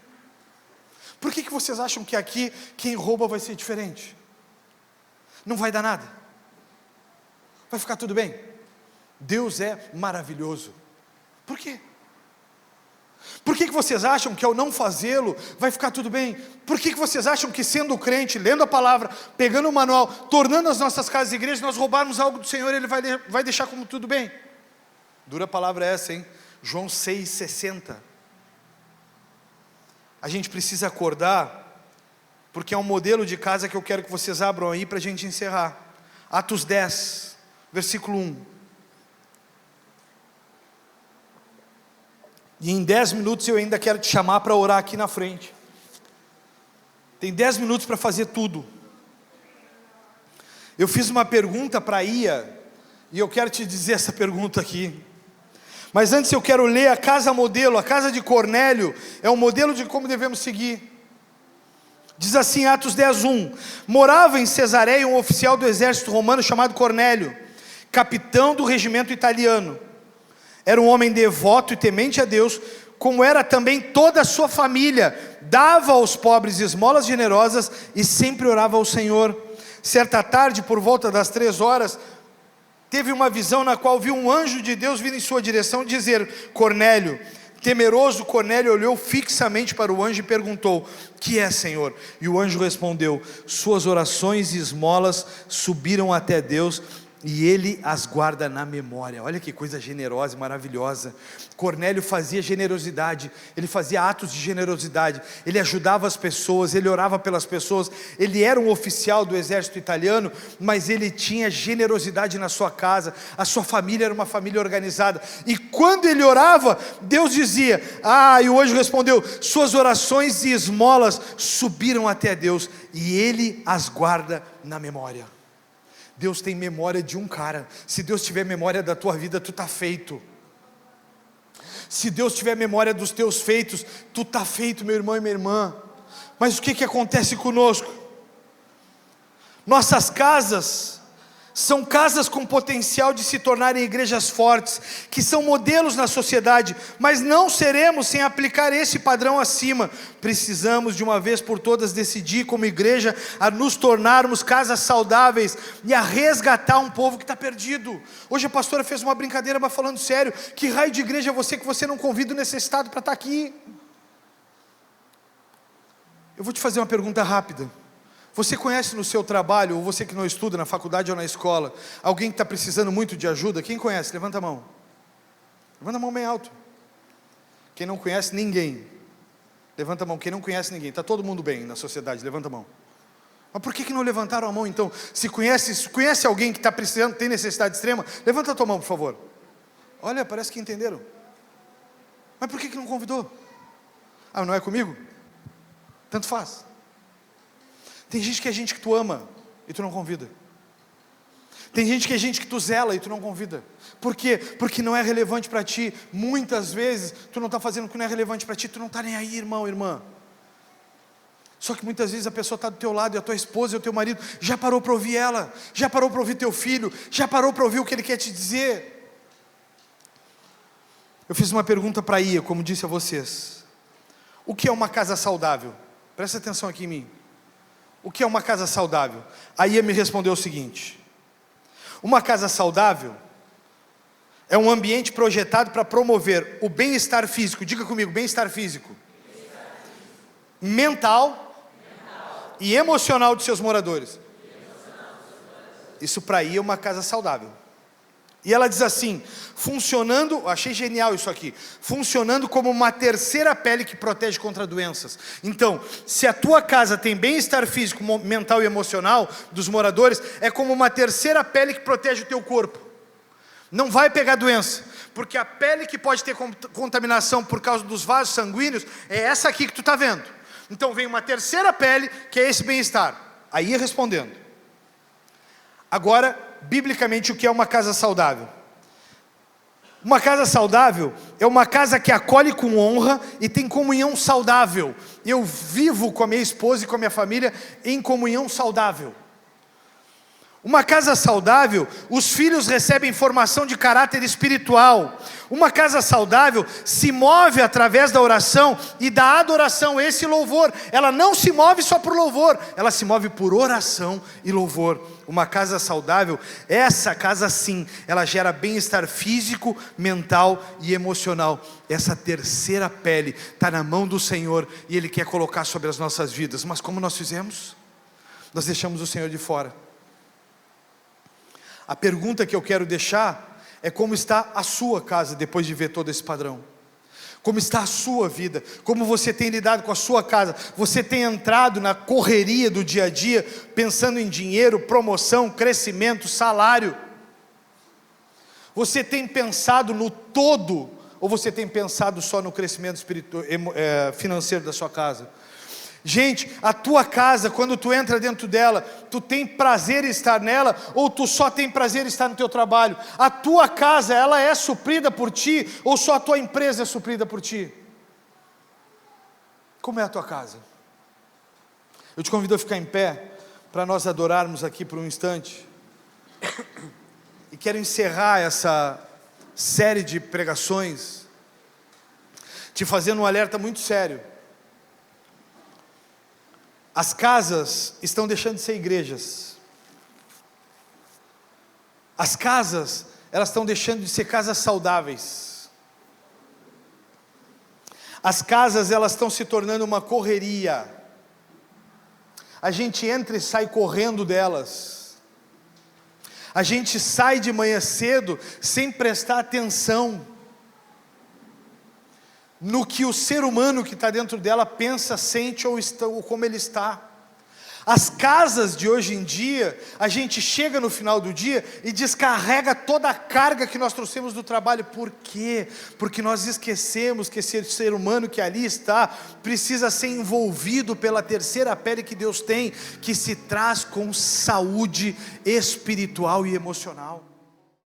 Por que vocês acham que aqui quem rouba vai ser diferente? Não vai dar nada? Vai ficar tudo bem? Deus é maravilhoso. Por quê? Por que vocês acham que ao não fazê-lo vai ficar tudo bem? Por que vocês acham que sendo crente, lendo a palavra, pegando o manual, tornando as nossas casas e igrejas, nós roubarmos algo do Senhor, Ele vai deixar como tudo bem? Dura palavra essa, hein? João 6,60. A gente precisa acordar, porque é um modelo de casa que eu quero que vocês abram aí para a gente encerrar. Atos 10, versículo 1. E em 10 minutos eu ainda quero te chamar para orar aqui na frente. Tem 10 minutos para fazer tudo. Eu fiz uma pergunta para a Ia, e eu quero te dizer essa pergunta aqui. Mas antes eu quero ler a casa modelo, a casa de Cornélio, é um modelo de como devemos seguir. Diz assim, Atos 10:1, morava em Cesareia um oficial do exército romano chamado Cornélio, capitão do regimento italiano. Era um homem devoto e temente a Deus, como era também toda a sua família. Dava aos pobres esmolas generosas e sempre orava ao Senhor. Certa tarde, por volta das 3 horas, teve uma visão na qual viu um anjo de Deus vir em sua direção e dizer: Cornélio. Temeroso, Cornélio olhou fixamente para o anjo e perguntou: que é, Senhor? E o anjo respondeu: suas orações e esmolas subiram até Deus, e Ele as guarda na memória. Olha que coisa generosa e maravilhosa. Cornélio fazia generosidade, ele fazia atos de generosidade, ele ajudava as pessoas, ele orava pelas pessoas. Ele era um oficial do exército italiano, mas ele tinha generosidade na sua casa, a sua família era uma família organizada, e quando ele orava, Deus dizia, e o anjo respondeu, suas orações e esmolas subiram até Deus, e Ele as guarda na memória. Deus tem memória de um cara. Se Deus tiver memória da tua vida, tu está feito. Se Deus tiver memória dos teus feitos, tu está feito, meu irmão e minha irmã. Mas o que acontece conosco? Nossas casas são casas com potencial de se tornarem igrejas fortes, que são modelos na sociedade, mas não seremos sem aplicar esse padrão acima. Precisamos de uma vez por todas decidir como igreja a nos tornarmos casas saudáveis e a resgatar um povo que está perdido. Hoje a pastora fez uma brincadeira, mas falando sério, que raio de igreja é você que você não convida o necessitado para estar aqui? Eu vou te fazer uma pergunta rápida. Você conhece no seu trabalho, ou você que não estuda na faculdade ou na escola, alguém que está precisando muito de ajuda? Quem conhece? Levanta a mão. Levanta a mão bem alto. Quem não conhece ninguém? Levanta a mão. Quem não conhece ninguém? Está todo mundo bem na sociedade? Levanta a mão. Mas por que não levantaram a mão então? Se conhece alguém que está precisando, tem necessidade extrema, levanta a tua mão, por favor. Olha, parece que entenderam. Mas por que não convidou? Não é comigo? Tanto faz. Tem gente que é gente que tu ama e tu não convida. Tem gente que é gente que tu zela e tu não convida. Por quê? Porque não é relevante para ti. Muitas vezes tu não está fazendo o que não é relevante para ti. Tu não está nem aí, irmão, irmã. Só que muitas vezes a pessoa está do teu lado, e a tua esposa e o teu marido já parou para ouvir ela, já parou para ouvir teu filho, já parou para ouvir o que ele quer te dizer. Eu fiz uma pergunta para Ia, como disse a vocês. O que é uma casa saudável? Presta atenção aqui em mim. O que é uma casa saudável? A Ia me respondeu o seguinte: uma casa saudável é um ambiente projetado para promover o bem-estar físico. Diga comigo, bem-estar físico. Mental e emocional de seus moradores. Isso para Ia é uma casa saudável. E ela diz assim, funcionando, achei genial isso aqui, funcionando como uma terceira pele que protege contra doenças. Então, se a tua casa tem bem-estar físico, mental e emocional dos moradores, é como uma terceira pele que protege o teu corpo. Não vai pegar doença, porque a pele que pode ter contaminação por causa dos vasos sanguíneos é essa aqui que tu está vendo. Então vem uma terceira pele, que é esse bem-estar. Aí respondendo. Agora, biblicamente, o que é uma casa saudável? Uma casa saudável é uma casa que acolhe com honra e tem comunhão saudável. Eu vivo com a minha esposa e com a minha família em comunhão saudável. Uma casa saudável, os filhos recebem formação de caráter espiritual. Uma casa saudável se move através da oração e da adoração, esse louvor. Ela não se move só por louvor, ela se move por oração e louvor. Uma casa saudável, essa casa sim, ela gera bem-estar físico, mental e emocional. Essa terceira pele está na mão do Senhor e Ele quer colocar sobre as nossas vidas. Mas como nós fizemos? Nós deixamos o Senhor de fora. A pergunta que eu quero deixar é como está a sua casa depois de ver todo esse padrão. Como está a sua vida? Como você tem lidado com a sua casa? Você tem entrado na correria do dia a dia, pensando em dinheiro, promoção, crescimento, salário? Você tem pensado no todo, ou você tem pensado só no crescimento financeiro da sua casa? Gente, a tua casa, quando tu entra dentro dela, tu tem prazer em estar nela, ou tu só tem prazer em estar no teu trabalho? A tua casa, ela é suprida por ti, ou só a tua empresa é suprida por ti? Como é a tua casa? Eu te convido a ficar em pé, para nós adorarmos aqui por um instante. E quero encerrar essa série de pregações, te fazendo um alerta muito sério. As casas estão deixando de ser igrejas. As casas, elas estão deixando de ser casas saudáveis. As casas, elas estão se tornando uma correria. A gente entra e sai correndo delas. A gente sai de manhã cedo sem prestar atenção no que o ser humano que está dentro dela pensa, sente ou como ele está. As casas de hoje em dia, a gente chega no final do dia e descarrega toda a carga que nós trouxemos do trabalho. Por quê? Porque nós esquecemos que esse ser humano que ali está, precisa ser envolvido pela terceira pele que Deus tem, que se traz com saúde espiritual e emocional.